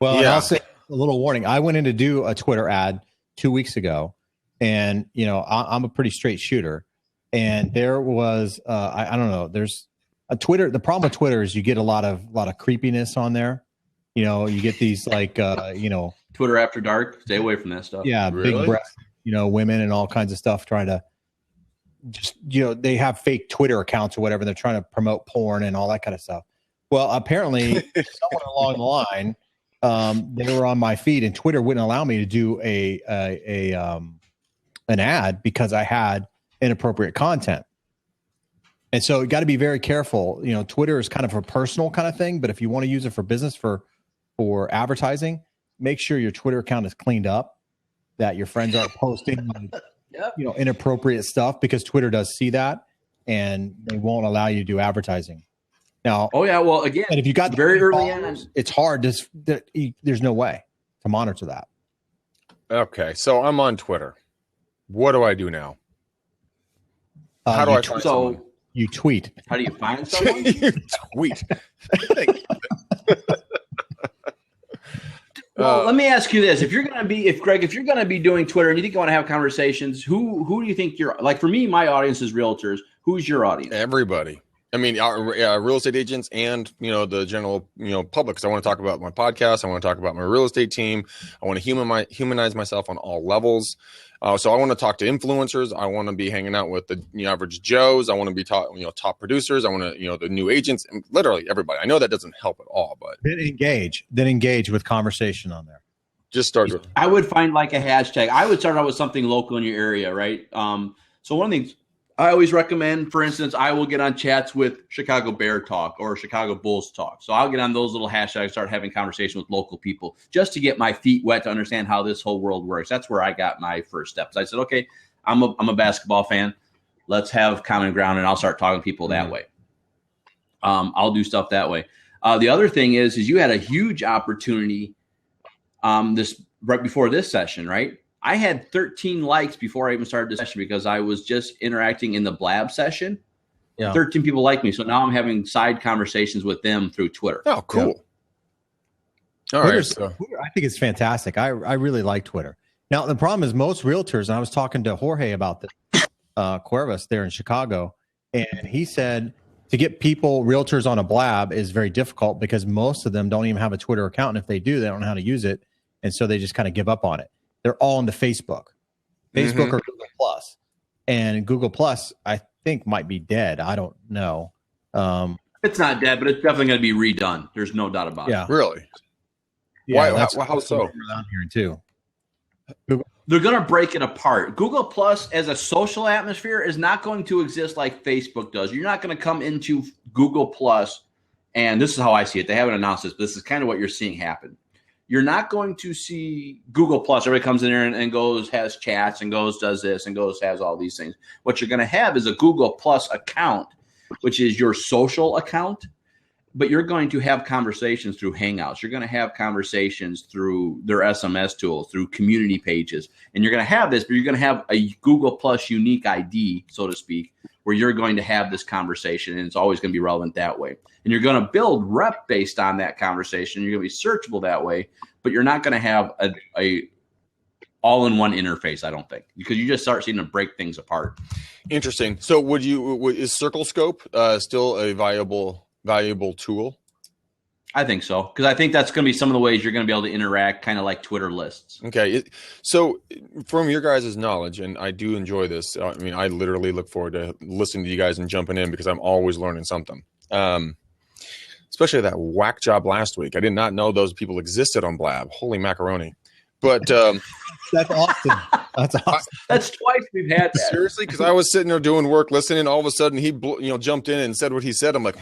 Speaker 1: Well, yeah. And I'll say a little warning. I went in to do a Twitter ad 2 weeks ago, and, I'm a pretty straight shooter. And there was, I don't know, there's a Twitter. The problem with Twitter is you get a lot of creepiness on there. You get these
Speaker 2: Twitter after dark. Stay away from that stuff.
Speaker 1: Yeah, really? Big breasts, women and all kinds of stuff trying to just, they have fake Twitter accounts or whatever. They're trying to promote porn and all that kind of stuff. Well, apparently someone along the line, they were on my feed, and Twitter wouldn't allow me to do an ad because I had inappropriate content. And so you got to be very careful. Twitter is kind of a personal kind of thing, but if you want to use it for business, for advertising, make sure your Twitter account is cleaned up, that your friends aren't posting inappropriate stuff, because Twitter does see that and they won't allow you to do advertising. Now,
Speaker 2: well, again,
Speaker 1: and if you got
Speaker 2: very early on,
Speaker 1: it's hard. There's no way to monitor that.
Speaker 4: Okay, so I'm on Twitter. What do I do now? How do I find someone?
Speaker 1: You tweet.
Speaker 2: How do you find someone?
Speaker 4: You tweet.
Speaker 2: Well, let me ask you this: if you're going to be doing Twitter and you think you want to have conversations, who do you think you're like? For me, my audience is realtors. Who's your audience?
Speaker 4: Everybody. I mean, real estate agents and, the general, public. Because I want to talk about my podcast. I want to talk about my real estate team. I want to humanize myself on all levels. So I want to talk to influencers. I want to be hanging out with the average Joes. I want to be top producers. I want to, the new agents, and literally everybody. I know that doesn't help at all, but
Speaker 1: then engage with conversation on there.
Speaker 4: Just start with.
Speaker 2: I would find like a hashtag. I would start out with something local in your area, right? So one of the things I always recommend, for instance, I will get on chats with Chicago Bear Talk or Chicago Bulls Talk. So I'll get on those little hashtags, start having conversation with local people just to get my feet wet to understand how this whole world works. That's where I got my first steps. I said, okay, I'm a basketball fan. Let's have common ground, and I'll start talking to people that way. I'll do stuff that way. The other thing is you had a huge opportunity this right before this session, right? I had 13 likes before I even started the session because I was just interacting in the Blab session. Yeah. 13 people like me. So now I'm having side conversations with them through Twitter.
Speaker 4: Oh, cool.
Speaker 1: Yeah. All right. So. I think it's fantastic. I really like Twitter. Now, the problem is most realtors, and I was talking to Jorge about this, Cuervas there in Chicago, and he said to get realtors on a Blab is very difficult because most of them don't even have a Twitter account. And if they do, they don't know how to use it. And so they just kind of give up on it. They're all into Facebook or Google Plus, and Google Plus, I think, might be dead. I don't know.
Speaker 2: It's not dead, but it's definitely going to be redone. There's no doubt about it.
Speaker 4: Really?
Speaker 1: Yeah.
Speaker 4: Why? How so?
Speaker 1: Around here too.
Speaker 2: They're going to break it apart. Google Plus as a social atmosphere is not going to exist like Facebook does. You're not going to come into Google Plus, and this is how I see it. They haven't announced this, but this is kind of what you're seeing happen. You're not going to see Google Plus. Everybody comes in there and goes, has chats and goes, does this and goes, has all these things. What you're going to have is a Google Plus account, which is your social account, but you're going to have conversations through Hangouts. You're going to have conversations through their SMS tools, through community pages. And you're going to have this, but you're going to have a Google Plus unique ID, so to speak, where you're going to have this conversation, and it's always going to be relevant that way. And you're going to build rep based on that conversation. You're going to be searchable that way, but you're not going to have a all-in-one interface, I don't think, because you just start seeing them break things apart.
Speaker 4: Interesting. So is CircleScope still a valuable tool?
Speaker 2: I think so, because I think that's going to be some of the ways you're going to be able to interact, kind of like Twitter lists.
Speaker 4: Okay. So from your guys' knowledge, and I do enjoy this, I mean, I literally look forward to listening to you guys and jumping in because I'm always learning something. Especially that whack job last week. I did not know those people existed on Blab. Holy macaroni. But
Speaker 1: that's awesome. That's awesome.
Speaker 2: That's twice we've had that.
Speaker 4: Seriously, because I was sitting there doing work, listening. All of a sudden, he jumped in and said what he said. I'm like,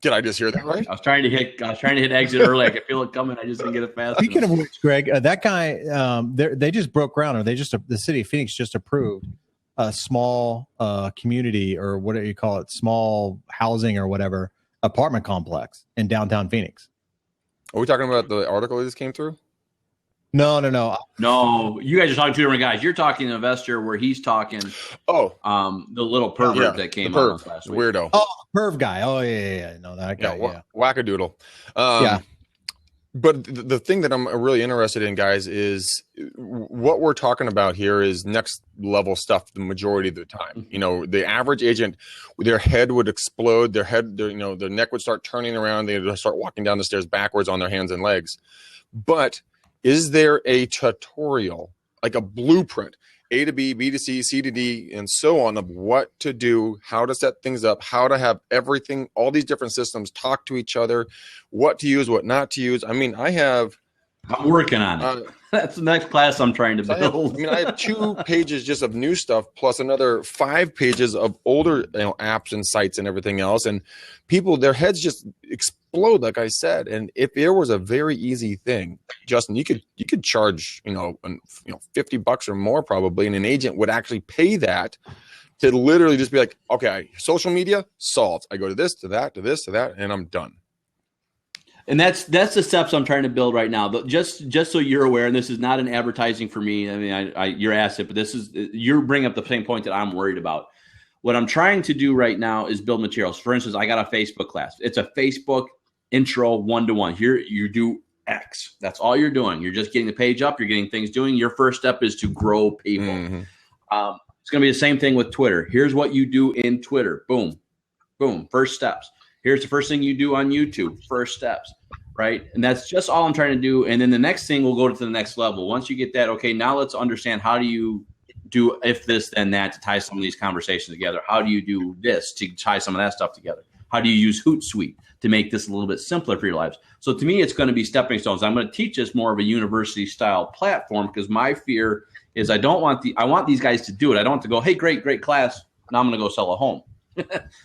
Speaker 4: Did I just hear that right?
Speaker 2: I was trying to hit exit early. I could feel it coming. I just didn't get it fast.
Speaker 1: Speaking of which, Greg, that guy, they just broke ground, or the city of Phoenix just approved a small community, or what do you call it, small housing or whatever, apartment complex in downtown Phoenix.
Speaker 4: Are we talking about the article that just came through?
Speaker 1: No.
Speaker 2: No, you guys are talking two different guys. You're talking an investor where he's talking.
Speaker 4: Oh,
Speaker 2: the little pervert that came out last week.
Speaker 4: Weirdo.
Speaker 1: Oh, perv guy. Oh yeah. No, that guy. Yeah,
Speaker 4: wackadoodle. But the thing that I'm really interested in, guys, is what we're talking about here is next level stuff the majority of the time. You know, the average agent, their head would explode, their neck would start turning around, they would start walking down the stairs backwards on their hands and legs. But is there a tutorial, like a blueprint? A to B, B to C, C to D, and so on of what to do, how to set things up, how to have everything, all these different systems talk to each other, what to use, what not to use. I mean, I'm
Speaker 2: working on it. That's the next class I'm trying to build.
Speaker 4: I have 2 pages just of new stuff, plus another 5 pages of older apps and sites and everything else. And people, their heads just explode, like I said. And if there was a very easy thing, Justin, you could charge $50 or more probably, and an agent would actually pay that to literally just be like, okay, social media solved. I go to this, to that, to this, to that, and I'm done.
Speaker 2: And that's the steps I'm trying to build right now. But just so you're aware, and this is not an advertising for me. I mean, you're asset, but you're bringing up the same point that I'm worried about. What I'm trying to do right now is build materials. For instance, I got a Facebook class. It's a Facebook intro 1-to-1. Here you do X. That's all you're doing. You're just getting the page up. You're getting things doing. Your first step is to grow people. Mm-hmm. It's going to be the same thing with Twitter. Here's what you do in Twitter. Boom, boom. First steps. Here's the first thing you do on YouTube. First steps, right? And that's just all I'm trying to do. And then the next thing will go to the next level. Once you get that, okay, now let's understand how do you do if this, then that to tie some of these conversations together. How do you do this to tie some of that stuff together? How do you use Hootsuite to make this a little bit simpler for your lives? So to me, it's going to be stepping stones. I'm going to teach this more of a university style platform because my fear is I want these guys to do it. I don't want to go, hey, great class. Now I'm going to go sell a home.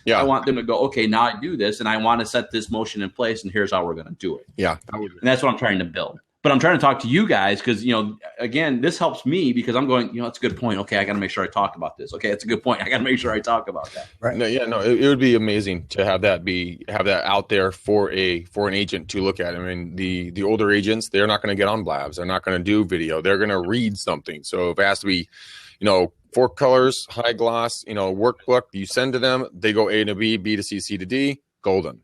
Speaker 2: Yeah, I want them to go, okay, now I do this and I want to set this motion in place and here's how we're going to do it.
Speaker 4: Yeah.
Speaker 2: And that's what I'm trying to build. But I'm trying to talk to you guys because, again, this helps me because I'm going, it's a good point. Okay, I got to make sure I talk about this. Okay, it's a good point. I got to make sure I talk about that.
Speaker 4: Right. It would be amazing to have that out there for an agent to look at. I mean, the older agents, they're not going to get on Blabs. They're not going to do video. They're going to read something. So if it has to be, 4 colors, high gloss, workbook you send to them, they go A to B, B to C, C to D, golden.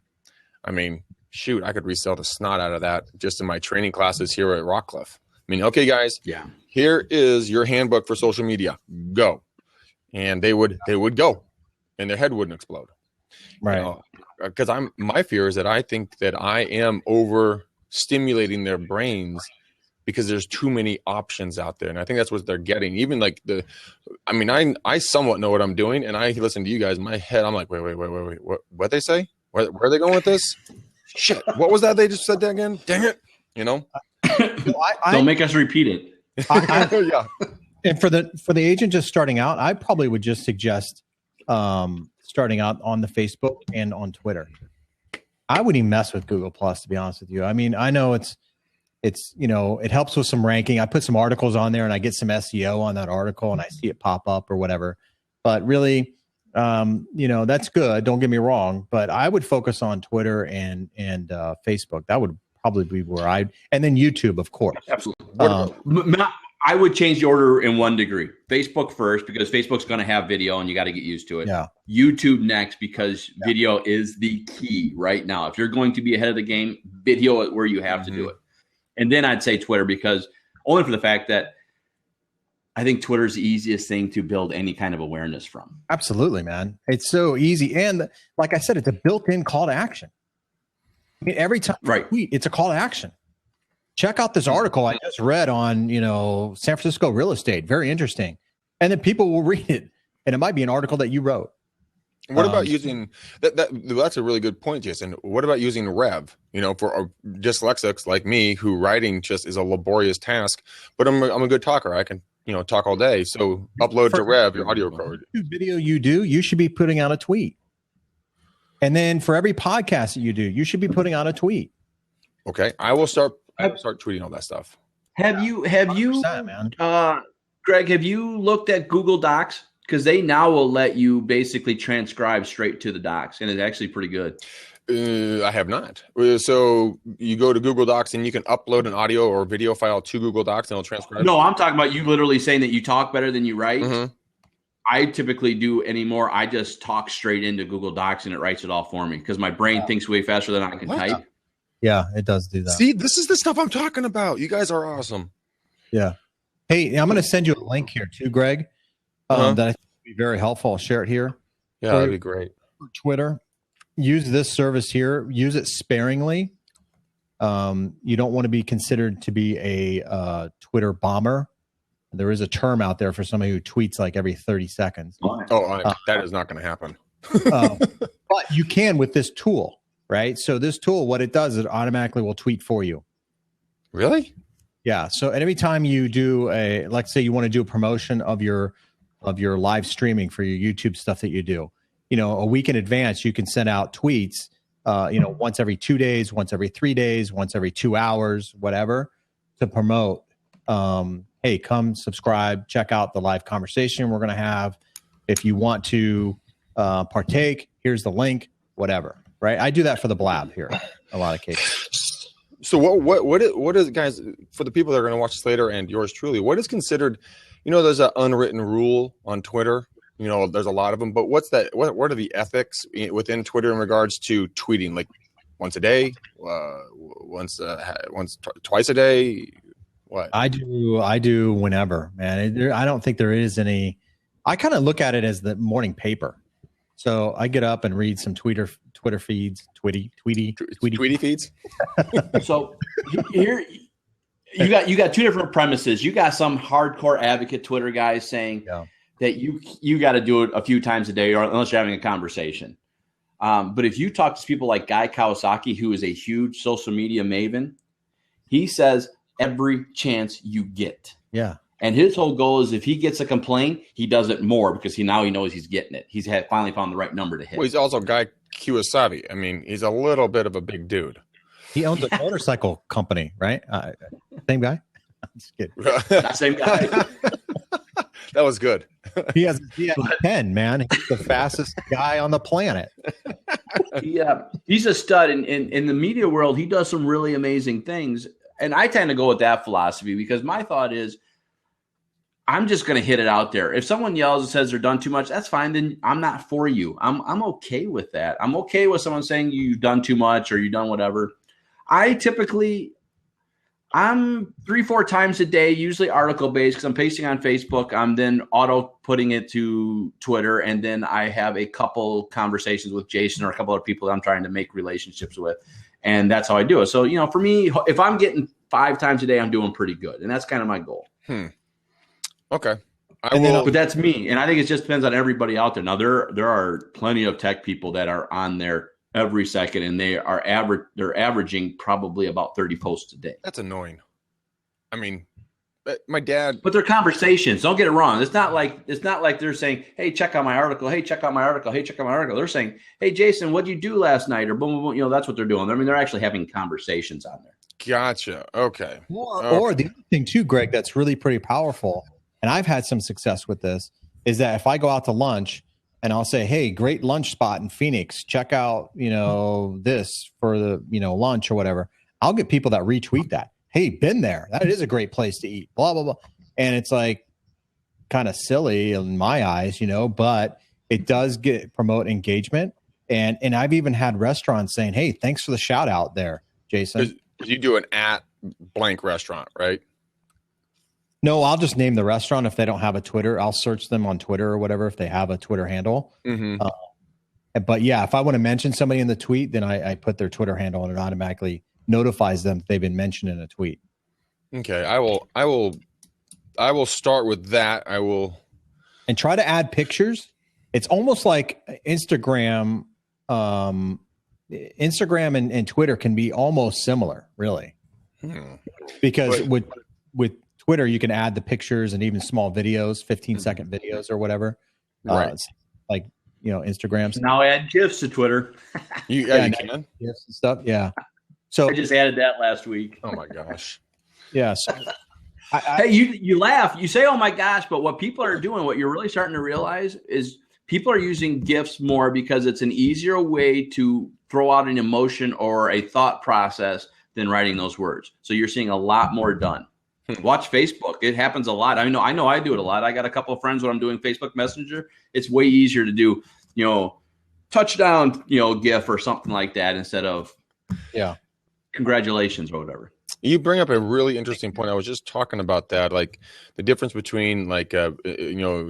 Speaker 4: I mean, shoot, I could resell the snot out of that just in my training classes here at Rockcliffe. I mean, okay, guys, yeah, here is your handbook for social media. Go. And they would go and their head wouldn't explode.
Speaker 1: Right.
Speaker 4: Because my fear is that I think that I am overstimulating their brains because there's too many options out there. And I think that's what they're getting. Even like I somewhat know what I'm doing and I listen to you guys in my head. I'm like, wait, what they say? Where are they going with this? Shit. What was that? They just said that again. Dang it.
Speaker 2: Don't make us repeat it.
Speaker 1: Yeah. And for the agent just starting out, I probably would just suggest starting out on the Facebook and on Twitter. I wouldn't even mess with Google Plus, to be honest with you. I mean, I know it's it helps with some ranking. I put some articles on there and I get some SEO on that article and I see it pop up or whatever. But really, that's good. Don't get me wrong. But I would focus on Twitter and Facebook. That would probably be where and then YouTube, of course.
Speaker 2: Absolutely. I would change the order in 1 degree. Facebook first because Facebook's going to have video and you got to get used to it.
Speaker 1: Yeah.
Speaker 2: YouTube next because video is the key right now. If you're going to be ahead of the game, video is where you have to do it. And then I'd say Twitter because only for the fact that I think Twitter is the easiest thing to build any kind of awareness from.
Speaker 1: Absolutely, man. It's so easy. And like I said, it's a built-in call to action. I mean, every time you tweet, it's a call to action. Check out this article I just read on, San Francisco real estate. Very interesting. And then people will read it. And it might be an article that you wrote.
Speaker 4: What about using that's a really good point, Jason. What about using Rev? For dyslexics like me, who writing just is a laborious task, but I'm a good talker. I can talk all day. So upload to Rev your audio code.
Speaker 1: Video you do, you should be putting out a tweet. And then for every podcast that you do, you should be putting out a tweet.
Speaker 4: Okay, I will start tweeting all that stuff.
Speaker 2: Have you, Greg? Have you looked at Google Docs? Because they now will let you basically transcribe straight to the docs, and it's actually pretty good.
Speaker 4: I have not. So you go to Google Docs and you can upload an audio or video file to Google Docs and it'll transcribe.
Speaker 2: No, I'm talking about you literally saying that you talk better than you write. Mm-hmm. I typically do anymore. I just talk straight into Google Docs and it writes it all for me because my brain thinks way faster than I can type.
Speaker 1: Yeah, it does do that.
Speaker 4: See, this is the stuff I'm talking about. You guys are awesome.
Speaker 1: Yeah. Hey, I'm going to send you a link here too, Greg. That I think would be very helpful. I'll share it here.
Speaker 4: Yeah, that'd be great.
Speaker 1: For Twitter, use this service here. Use it sparingly. You don't want to be considered to be a Twitter bomber There is a term out there for somebody who tweets like every 30 seconds.
Speaker 4: That is not going to happen.
Speaker 1: But you can with this tool, right? So this tool, what it does, it automatically will tweet for you.
Speaker 4: Really?
Speaker 1: Yeah. So every time you do let's say you want to do a promotion of your live streaming for your YouTube stuff that you do, a week in advance, you can send out tweets, once every 2 days, once every 3 days, once every 2 hours, whatever, to promote. Hey, come subscribe, check out the live conversation we're going to have. If you want to partake, here's the link, whatever. Right. I do that for the Blab here. A lot of cases.
Speaker 4: So what is, guys, for the people that are going to watch this later and yours truly, what is considered, there's an unwritten rule on Twitter, there's a lot of them, but what's that? What are the ethics within Twitter in regards to tweeting, like once a day, twice a day? What? I do whenever, man.
Speaker 1: I don't think there is any. I kind of look at it as the morning paper. So I get up and read some Twitter feeds, Tweety
Speaker 4: feeds.
Speaker 2: So here you got two different premises. You got some hardcore advocate Twitter guys saying that you got to do it a few times a day, or unless you're having a conversation. But if you talk to people like Guy Kawasaki, who is a huge social media maven, he says every chance you get.
Speaker 1: Yeah.
Speaker 2: And his whole goal is if he gets a complaint, he does it more because he knows he's getting it. He's finally found the right number to hit.
Speaker 4: Well, he's also Guy Kawasaki. I mean, he's a little bit of a big dude.
Speaker 1: He owns a motorcycle company, right? Same guy? I'm just kidding.
Speaker 2: Not same guy.
Speaker 4: That was good.
Speaker 1: He has a 10, man. He's the fastest guy on the planet.
Speaker 2: Yeah, he's a stud. In the media world, he does some really amazing things. And I tend to go with that philosophy because my thought is, I'm just going to hit it out there. If someone yells and says they're done too much, that's fine. Then I'm not for you. I'm okay with that. I'm okay with someone saying you've done too much or you've done whatever. I'm 3-4 times a day, usually article based because I'm pasting on Facebook. I'm then auto putting it to Twitter. And then I have a couple conversations with Jason or a couple other people that I'm trying to make relationships with. And that's how I do it. So, for me, if I'm getting 5 times a day, I'm doing pretty good. And that's kind of my goal.
Speaker 4: Okay.
Speaker 2: But that's me. And I think it just depends on everybody out there. Now, there are plenty of tech people that are on there every second, and they're averaging probably about 30 posts a day.
Speaker 4: That's annoying. I mean, my dad.
Speaker 2: But they're conversations. Don't get it wrong. It's not like they're saying, hey, check out my article. Hey, check out my article. Hey, check out my article. They're saying, hey, Jason, what'd you do last night? Or boom, boom, boom. That's what they're doing. I mean, they're actually having conversations on there.
Speaker 4: Gotcha. Okay.
Speaker 1: Or the other thing too, Greg, that's really pretty powerful. And I've had some success with this, is that if I go out to lunch and I'll say, hey, great lunch spot in Phoenix, check out, this for the, lunch or whatever, I'll get people that retweet that. Hey, been there. That is a great place to eat, blah, blah, blah. And it's like kind of silly in my eyes, but it does promote engagement. And I've even had restaurants saying, hey, thanks for the shout out there, Jason.
Speaker 4: You do an at blank restaurant, right?
Speaker 1: No, I'll just name the restaurant. If they don't have a Twitter, I'll search them on Twitter or whatever if they have a Twitter handle.
Speaker 4: Mm-hmm.
Speaker 1: But yeah, if I want to mention somebody in the tweet, then I put their Twitter handle and it automatically notifies them if they've been mentioned in a tweet.
Speaker 4: Okay, I will start with that. I will,
Speaker 1: and try to add pictures. It's almost like Instagram. Instagram and Twitter can be almost similar, really, because with Twitter, you can add the pictures and even small videos, 15-second videos or whatever.
Speaker 4: Right.
Speaker 1: Like, Instagrams.
Speaker 2: Now add GIFs to Twitter.
Speaker 4: You can.
Speaker 1: GIFs and stuff. Yeah. So
Speaker 2: I just added that last week.
Speaker 4: Oh my gosh.
Speaker 1: Yeah. So
Speaker 2: hey, you laugh. You say, oh my gosh, but what people are doing, what you're really starting to realize is people are using GIFs more because it's an easier way to throw out an emotion or a thought process than writing those words. So you're seeing a lot more done. Watch Facebook. It happens a lot. I know I do it a lot. I got a couple of friends when I'm doing Facebook Messenger. It's way easier to do, touchdown, GIF or something like that instead of congratulations or whatever.
Speaker 4: You bring up a really interesting point. I was just talking about that, like the difference between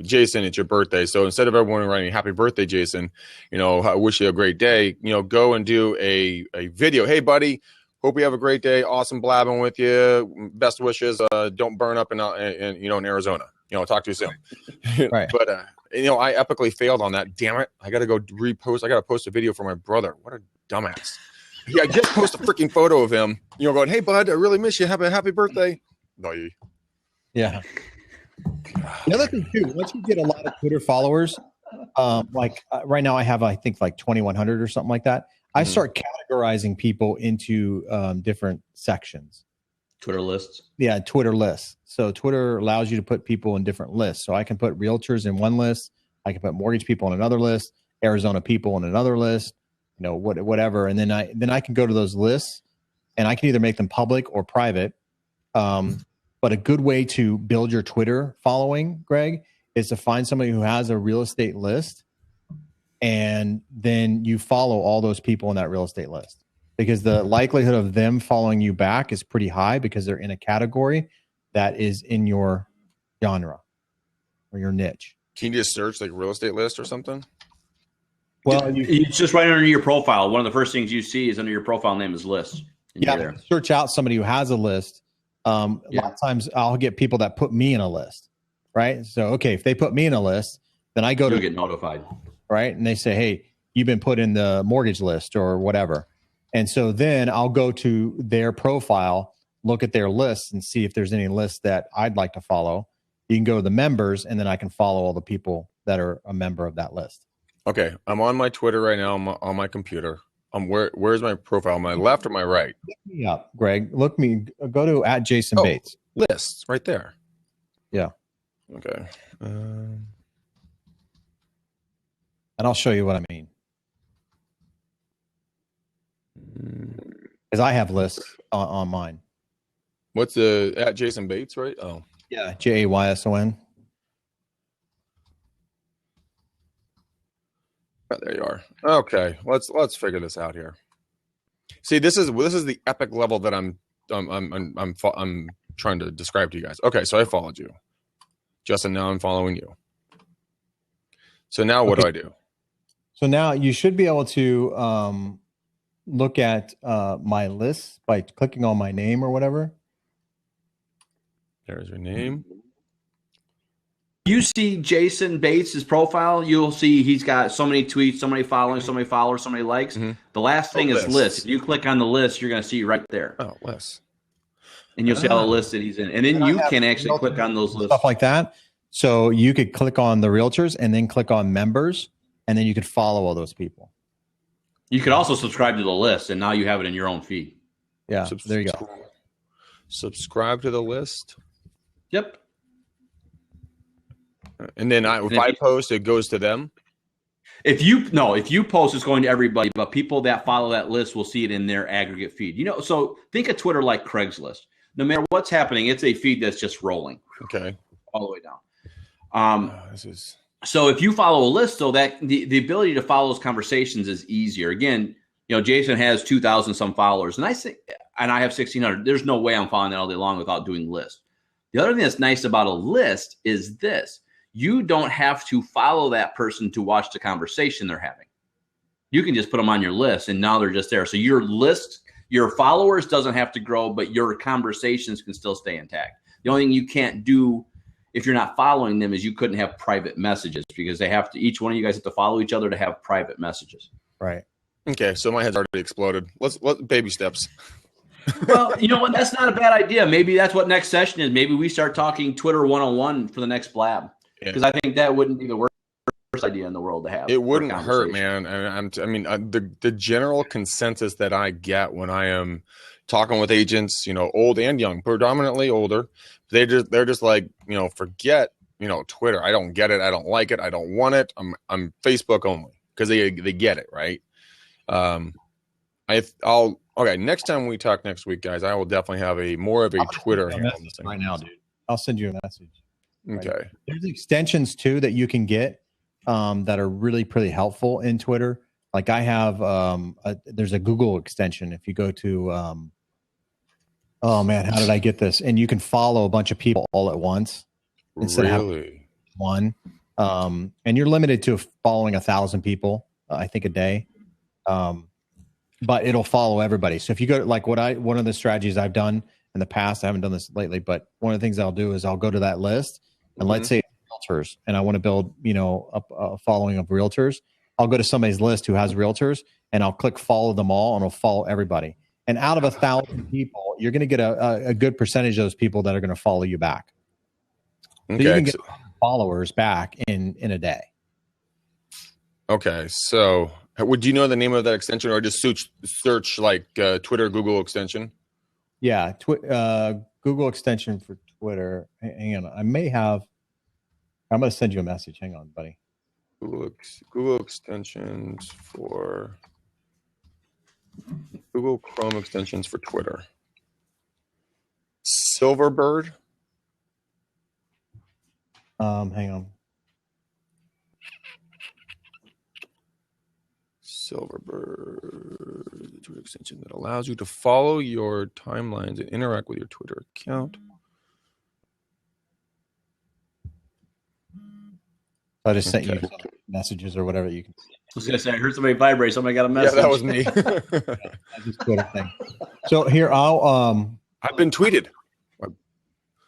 Speaker 4: Jason, it's your birthday. So instead of everyone writing happy birthday, Jason, I wish you a great day, go and do a video. Hey buddy, Hope you have a great day. Awesome blabbing with you. Best wishes. Don't burn up in Arizona. Talk to you soon.
Speaker 1: Right.
Speaker 4: But I epically failed on that. Damn it! I got to go repost. I got to post a video for my brother. What a dumbass. Yeah, just post a freaking photo of him. Going, hey bud, I really miss you. Happy birthday. No, you.
Speaker 1: Yeah. The other thing too, once you get a lot of Twitter followers, right now I have, I think, like 2,100 or something like that. I start categorizing people into different sections.
Speaker 2: Twitter lists.
Speaker 1: Yeah, Twitter lists. So Twitter allows you to put people in different lists. So I can put realtors in one list. I can put mortgage people in another list. Arizona people in another list. Whatever. And then I can go to those lists, and I can either make them public or private. But a good way to build your Twitter following, Greg, is to find somebody who has a real estate list, and then you follow all those people in that real estate list, because the likelihood of them following you back is pretty high because they're in a category that is in your genre or your niche.
Speaker 4: Can you just search like real estate list or something?
Speaker 1: Well,
Speaker 2: it's just right under your profile. One of the first things you see is under your profile name is list.
Speaker 1: Yeah, search out somebody who has a list. A lot of times I'll get people that put me in a list, right? So, okay, if they put me in a list, then I go
Speaker 2: You'll get notified.
Speaker 1: Right? And they say, hey, you've been put in the mortgage list or whatever. And so then I'll go to their profile, look at their lists, and see if there's any lists that I'd like to follow. You can go to the members, and then I can follow all the people that are a member of that list.
Speaker 4: Okay, I'm on my Twitter right now. I'm on my computer. Where's my profile? My left or my right?
Speaker 1: Look me up, Greg. Go to @Jason Bates.
Speaker 4: Lists right there.
Speaker 1: Yeah.
Speaker 4: Okay.
Speaker 1: And I'll show you what I mean. Because I have lists on mine.
Speaker 4: What's the @Jason Bates, right? Oh.
Speaker 1: Yeah, JAYSON.
Speaker 4: Oh, there you are. Okay, let's figure this out here. See, this is the epic level that I'm trying to describe to you guys. Okay, so I followed you, Justin. Now I'm following you. So now what do I do?
Speaker 1: So now you should be able to look at my list by clicking on my name or whatever.
Speaker 4: There's your name.
Speaker 2: You see Jason Bates' profile, you'll see he's got so many tweets, so many followers, so many likes. Mm-hmm. The last thing is list. If you click on the list, you're going to see right there.
Speaker 4: Oh, lists.
Speaker 2: And you'll see all the lists that he's in. And then you can actually click on those lists.
Speaker 1: Stuff like that. So you could click on the realtors and then click on members, and then you could follow all those people.
Speaker 2: You could also subscribe to the list, and now you have it in your own feed.
Speaker 1: Yeah, there you go.
Speaker 4: Subscribe to the list.
Speaker 2: Yep.
Speaker 4: And then if I post, it goes to them.
Speaker 2: If you post, it's going to everybody, but people that follow that list will see it in their aggregate feed. So think of Twitter like Craigslist. No matter what's happening, it's a feed that's just rolling.
Speaker 4: Okay.
Speaker 2: All the way down. So if you follow a list, so that the ability to follow those conversations is easier. Again, Jason has 2,000 some followers, and I have 1,600. There's no way I'm following that all day long without doing lists. The other thing that's nice about a list is this. You don't have to follow that person to watch the conversation they're having. You can just put them on your list, and now they're just there. So your list, your followers doesn't have to grow, but your conversations can still stay intact. The only thing you can't do if you're not following them is you couldn't have private messages, because each one of you guys have to follow each other to have private messages.
Speaker 1: Right.
Speaker 4: Okay, so my head's already exploded. Let's baby steps.
Speaker 2: Well, you know what? That's not a bad idea. Maybe that's what next session is. Maybe we start talking Twitter 101 for the next blab. Because I think that wouldn't be the worst idea in the world to have.
Speaker 4: It wouldn't hurt, man. The general consensus that I get when I am talking with agents, old and young, predominantly older, they're just like, forget, Twitter. I don't get it. I don't like it. I don't want it. I'm Facebook only, because they get it, right? Okay. Next time we talk next week, guys, I will definitely have more of a Twitter handle
Speaker 1: right now, dude. I'll send you a message.
Speaker 4: Okay.
Speaker 1: Right. There's extensions too that you can get that are really pretty helpful in Twitter. Like I have, there's a Google extension. If you go to, oh man, how did I get this? And you can follow a bunch of people all at once instead of one. And you're limited to following 1,000 people, I think, a day. but it'll follow everybody. So if you go to like one of the strategies I've done in the past, I haven't done this lately, but one of the things I'll do is I'll go to that list and let's say realtors, and I want to build, a following of realtors. I'll go to somebody's list who has realtors and I'll click follow them all, and I'll follow everybody. And out of 1,000 people, you're going to get a good percentage of those people that are going to follow you back.
Speaker 4: Okay.
Speaker 1: So you can get followers back in a day.
Speaker 4: Okay. So would you know the name of that extension, or just search like Twitter, Google extension?
Speaker 1: Yeah. Google extension for Twitter. Hang on. I'm going to send you a message. Hang on, buddy.
Speaker 4: Google extensions for Google Chrome extensions for Twitter. Silverbird.
Speaker 1: Hang on.
Speaker 4: Silverbird, the Twitter extension that allows you to follow your timelines and interact with your Twitter account.
Speaker 1: I just sent you some messages or whatever you can.
Speaker 2: I was going to say, I heard somebody vibrate. Somebody got a message.
Speaker 4: Yeah, that was me.
Speaker 1: Just Twitter thing. So here,
Speaker 4: I've been tweeted.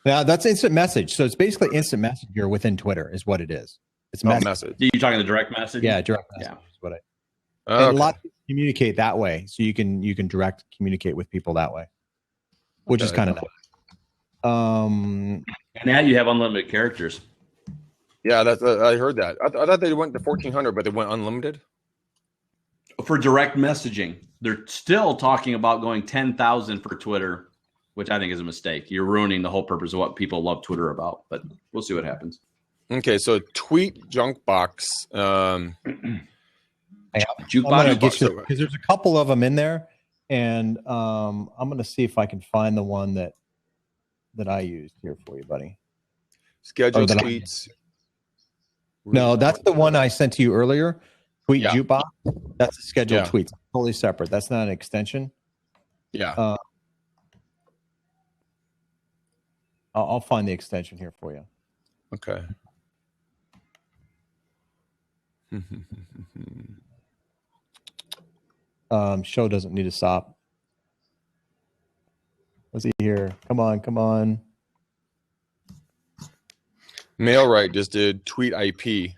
Speaker 1: Yeah, that's instant message. So it's basically instant messenger within Twitter is what it is. It's
Speaker 4: message.
Speaker 2: You talking the direct message?
Speaker 1: Yeah, direct message is what
Speaker 4: Okay.
Speaker 1: and a lot of people communicate that way. So you can direct communicate with people that way, which is kind of nice.
Speaker 2: And now you have unlimited characters.
Speaker 4: Yeah, I heard that. I thought they went to 1,400, but they went unlimited.
Speaker 2: For direct messaging, they're still talking about going 10,000 for Twitter, which I think is a mistake. You're ruining the whole purpose of what people love Twitter about, but we'll see what happens.
Speaker 4: Okay, so Tweet Junk Box.
Speaker 1: Jukebox, because there's a couple of them in there, and I'm going to see if I can find the one that I used here for you, buddy.
Speaker 4: Scheduled tweets.
Speaker 1: No, that's the one I sent to you earlier. Tweet Jukebox. That's a scheduled tweet. Totally separate. That's not an extension.
Speaker 4: Yeah.
Speaker 1: I'll find the extension here for you.
Speaker 4: Okay.
Speaker 1: Show doesn't need to stop. Let's see here. Come on.
Speaker 4: MailRite just did tweet IP,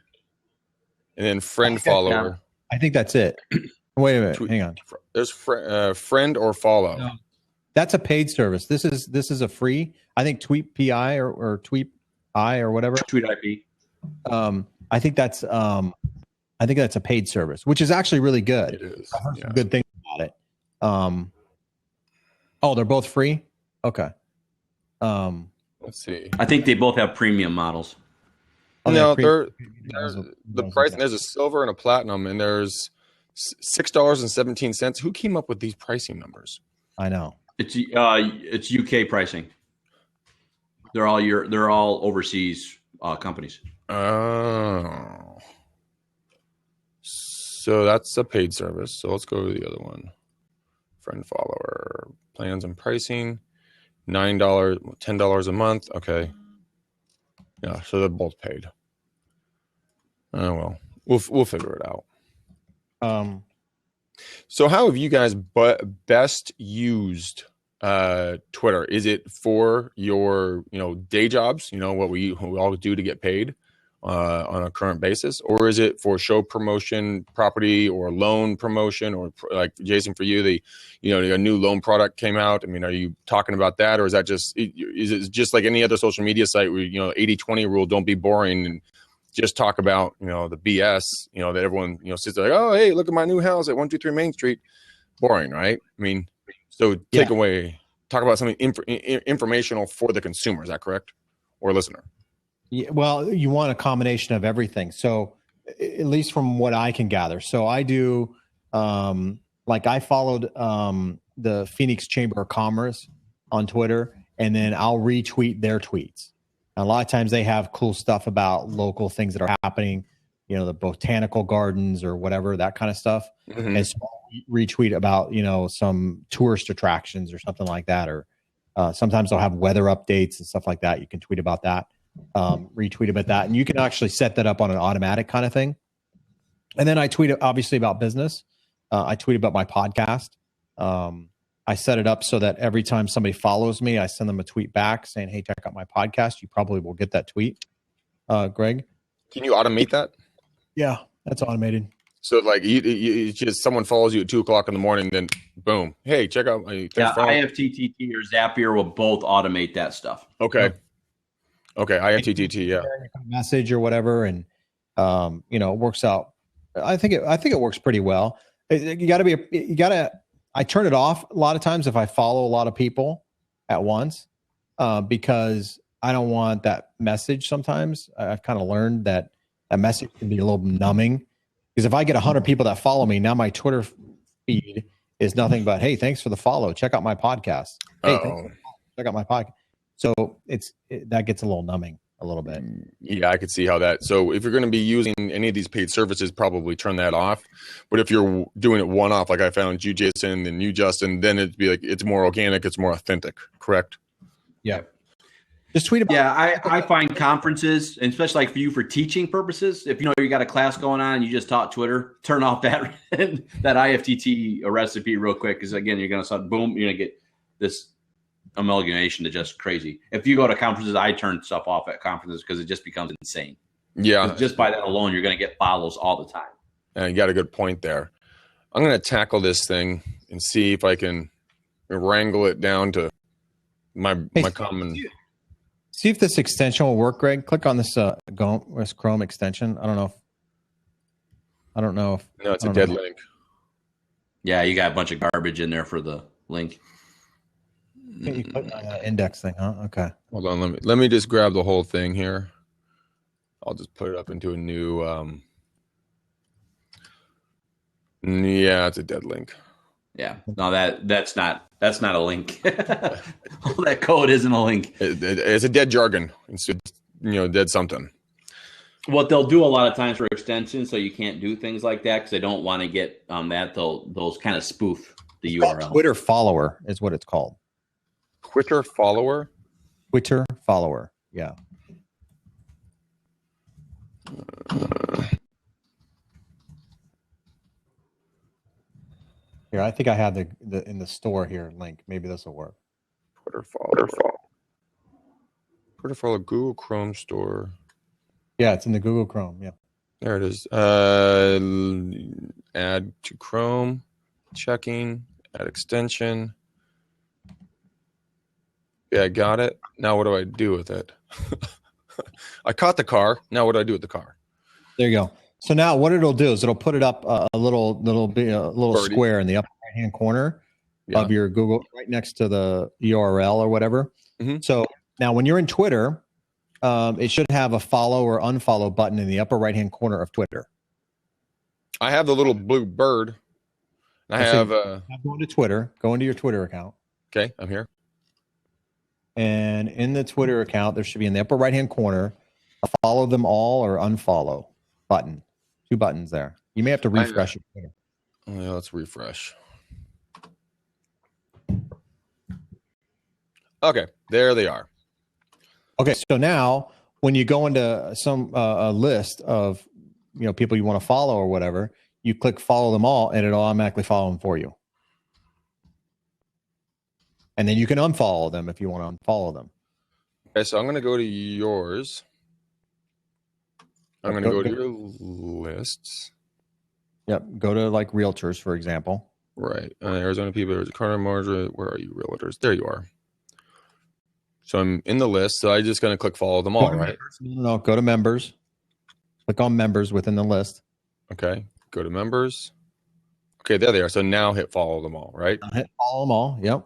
Speaker 4: and then friend follower.
Speaker 1: I think that's it. Wait a minute. Hang on.
Speaker 4: There's friend or follow.
Speaker 1: No. That's a paid service. This is a free. I think Tweet PI or Tweet I or whatever.
Speaker 2: Tweet IP.
Speaker 1: I think that's a paid service, which is actually really good.
Speaker 4: It is.
Speaker 1: I've heard some good things about it. They're both free. Okay.
Speaker 4: Let's see.
Speaker 2: I think they both have premium models.
Speaker 4: No, they're the price. There's a silver and a platinum, and there's $6.17. Who came up with these pricing numbers?
Speaker 1: I know.
Speaker 2: It's UK pricing. They're all overseas companies.
Speaker 4: Oh. So that's a paid service. So let's go to the other one. Friend follower plans and pricing. $9, $10 a month. Okay. Yeah, so they're both paid. Oh well, we'll figure it out. So how have you guys best used Twitter? Is it for your day jobs? What we all do to get paid on a current basis, or is it for show promotion, property or loan promotion, or like Jason, for you, a new loan product came out? I mean, are you talking about that, or is it just like any other social media site where 80-20 rule, don't be boring and just talk about the BS that everyone sits there like, oh hey, look at my new house at 123 Main Street. Boring, right? I mean, so talk about something informational for the consumer. Is that correct, or listener?
Speaker 1: Yeah, well, you want a combination of everything. So at least from what I can gather. So I do, I followed the Phoenix Chamber of Commerce on Twitter, and then I'll retweet their tweets. And a lot of times they have cool stuff about local things that are happening, the botanical gardens or whatever, that kind of stuff. Mm-hmm. And so I'll retweet about, some tourist attractions or something like that. Or sometimes they'll have weather updates and stuff like that. You can tweet about that. Retweet about that, and you can actually set that up on an automatic kind of thing. And then I tweet obviously about business, I tweet about my podcast. I set it up so that every time somebody follows me, I send them a tweet back saying, hey, check out my podcast. You probably will get that tweet, Greg.
Speaker 4: Can you automate that?
Speaker 1: Yeah, that's automated.
Speaker 4: So like you just someone follows you at 2:00 in the morning, then boom, hey, check out my
Speaker 2: IFTTT or Zapier will both automate that stuff.
Speaker 4: Okay. Okay, IFTTT, yeah.
Speaker 1: Message or whatever, and it works out. I think it works pretty well. I turn it off a lot of times if I follow a lot of people at once, because I don't want that message. Sometimes I've kind of learned that message can be a little numbing. Because if I get 100 people that follow me, now my Twitter feed is nothing but, hey, thanks for the follow. Check out my podcast. Hey, check out my podcast. So that gets a little numbing a little bit.
Speaker 4: Yeah, I could see how that. So if you're going to be using any of these paid services, probably turn that off. But if you're doing it one-off, like I found you, Jason, and you, Justin, then it'd be like it's more organic, it's more authentic. Correct?
Speaker 1: Yeah. Just tweet about.
Speaker 2: Yeah, I find conferences, and especially like for you for teaching purposes, if you got a class going on and you just taught Twitter, turn off that IFTT recipe real quick, because again, you're going to start boom, you're going to get this amalgamation to just crazy. If you go to conferences, I turn stuff off at conferences because it just becomes insane.
Speaker 4: Yeah,
Speaker 2: just by that alone, you're going to get follows all the time.
Speaker 4: You got a good point there. I'm going to tackle this thing and see if I can wrangle it down to my common.
Speaker 1: See if this extension will work, Greg. Click on this Chrome extension. I don't know if.
Speaker 4: No, it's a dead link.
Speaker 2: Yeah, you got a bunch of garbage in there for the link.
Speaker 1: You click on that index thing, huh? Okay.
Speaker 4: Hold on, let me just grab the whole thing here. I'll just put it up into a new. Yeah, it's a dead link.
Speaker 2: Yeah, no, that's not a link. All that code isn't a link.
Speaker 4: It's a dead jargon. It's dead something.
Speaker 2: What they'll do a lot of times for extensions, so you can't do things like that because they don't want to get that. Those kind of spoof the URL.
Speaker 1: Twitter follower is what it's called.
Speaker 4: Twitter follower.
Speaker 1: Twitter follower. Yeah. Here, I think I have the in the store here link. Maybe this will work.
Speaker 4: Twitter follower. Twitter follower. Google Chrome store.
Speaker 1: Yeah, it's in the Google Chrome. Yeah.
Speaker 4: There it is. Add to Chrome. Checking. Add extension. Yeah, I got it. Now what do I do with it? I caught the car. Now what do I do with the car?
Speaker 1: There you go. So now what it'll do is it'll put it up a little square in the upper right hand corner of your Google, right next to the URL or whatever.
Speaker 4: Mm-hmm.
Speaker 1: So now when you're in Twitter, it should have a follow or unfollow button in the upper right hand corner of Twitter.
Speaker 4: I have the little blue bird. I have
Speaker 1: go to Twitter. Go into your Twitter account.
Speaker 4: Okay, I'm here.
Speaker 1: And in the Twitter account, there should be in the upper right hand corner a follow them all or unfollow button. 2 buttons there. You may have to refresh your Twitter.
Speaker 4: Yeah, let's refresh. Okay, there they are.
Speaker 1: Okay, so now when you go into some a list of people you want to follow or whatever, you click follow them all, and it'll automatically follow them for you. And then you can unfollow them if you want to unfollow them.
Speaker 4: Okay, so I'm going to go to yours. I'm going to go to your lists.
Speaker 1: Yep. Go to like realtors, for example.
Speaker 4: Right. Arizona people, Carter Margaret. Where are you, realtors? There you are. So I'm in the list. So I'm just going to click follow them all, right?
Speaker 1: No, go to members. Click on members within the list.
Speaker 4: Okay. Go to members. Okay, there they are. So now hit follow them all, right?
Speaker 1: Hit follow them all. Yep.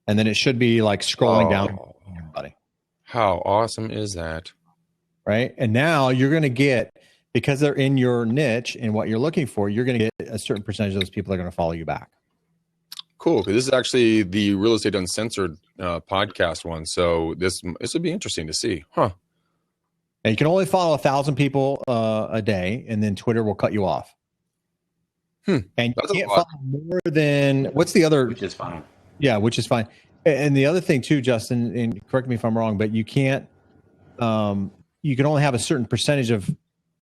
Speaker 1: And then it should be like scrolling down. Everybody.
Speaker 4: How awesome is that?
Speaker 1: Right. And now you're going to get, because they're in your niche and what you're looking for, you're going to get a certain percentage of those people that are going to follow you back.
Speaker 4: Cool. Because this is actually the Real Estate Uncensored podcast one. So this would be interesting to see. Huh.
Speaker 1: And you can only follow 1,000 people a day, and then Twitter will cut you off. And you can't follow more than, what's the other?
Speaker 2: Which is fine.
Speaker 1: Yeah, which is fine. And the other thing too, Justin, and correct me if I'm wrong, but you can't, you can only have a certain percentage of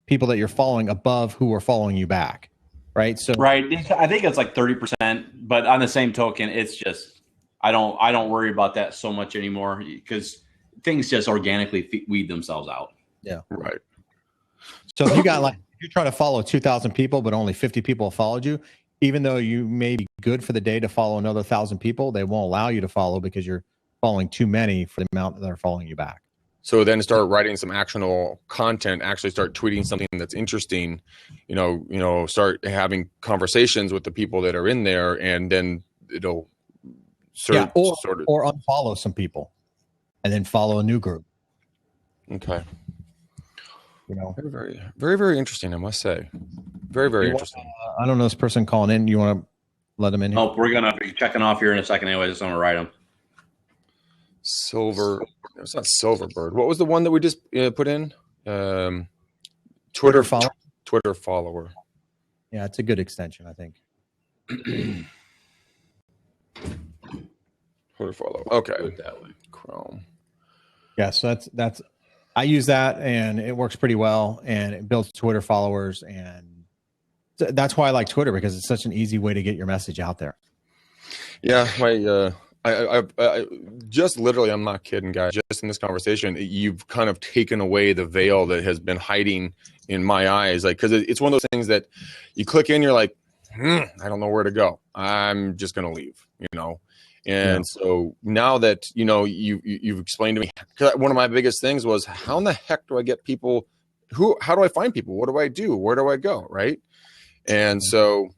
Speaker 1: people that you're following above who are following you back. right? So
Speaker 2: right. I think it's like 30%, but on the same token, it's just I don't worry about that so much anymore because things just organically weed themselves out.
Speaker 1: Yeah,
Speaker 4: Right.
Speaker 1: So if you got like if you're trying to follow 2,000 people, but only 50 people followed you, even though you may be good for the day to follow another 1,000 people, they won't allow you to follow because you're following too many for the amount that are following you back.
Speaker 4: So then start writing some actionable content, actually start tweeting something that's interesting, start having conversations with the people that are in there, and then it'll
Speaker 1: or unfollow some people and then follow a new group.
Speaker 4: Okay.
Speaker 1: Very,
Speaker 4: very, very, very interesting, I must say. Very, very interesting.
Speaker 1: I don't know this person calling in. You want to let them in here?
Speaker 2: Oh, we're going to be checking off here in a second anyway. Just want to write them.
Speaker 4: Silver. It's not Silverbird. What was the one that we just put in? Twitter follower. Twitter follower.
Speaker 1: Yeah, it's a good extension, I think.
Speaker 4: Twitter follow. Okay.
Speaker 2: Do it that way.
Speaker 4: Chrome.
Speaker 1: Yeah, so that's I use that and it works pretty well and it builds Twitter followers, and that's why I like Twitter, because it's such an easy way to get your message out there.
Speaker 4: Yeah, I just literally, I'm not kidding, guys. Just in this conversation, you've kind of taken away the veil that has been hiding in my eyes. Like, because it's one of those things that you click in, you're like, I don't know where to go. I'm just going to leave, And so now that, you've explained to me, because one of my biggest things was, how in the heck do I get people how do I find people? What do I do? Where do I go? Right. And so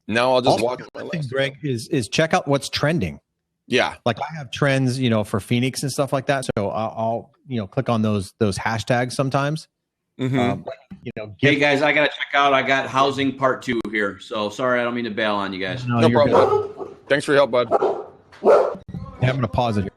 Speaker 4: now I'll just walk.
Speaker 1: One thing, Greg, is check out what's trending.
Speaker 4: Yeah.
Speaker 1: Like I have trends, for Phoenix and stuff like that. So I'll click on those hashtags sometimes.
Speaker 4: Mm-hmm.
Speaker 2: Hey guys, I got to check out. I got housing part 2 here. So sorry, I don't mean to bail on you guys.
Speaker 4: No problem. Thanks for your help, bud.
Speaker 1: I'm going to pause it here.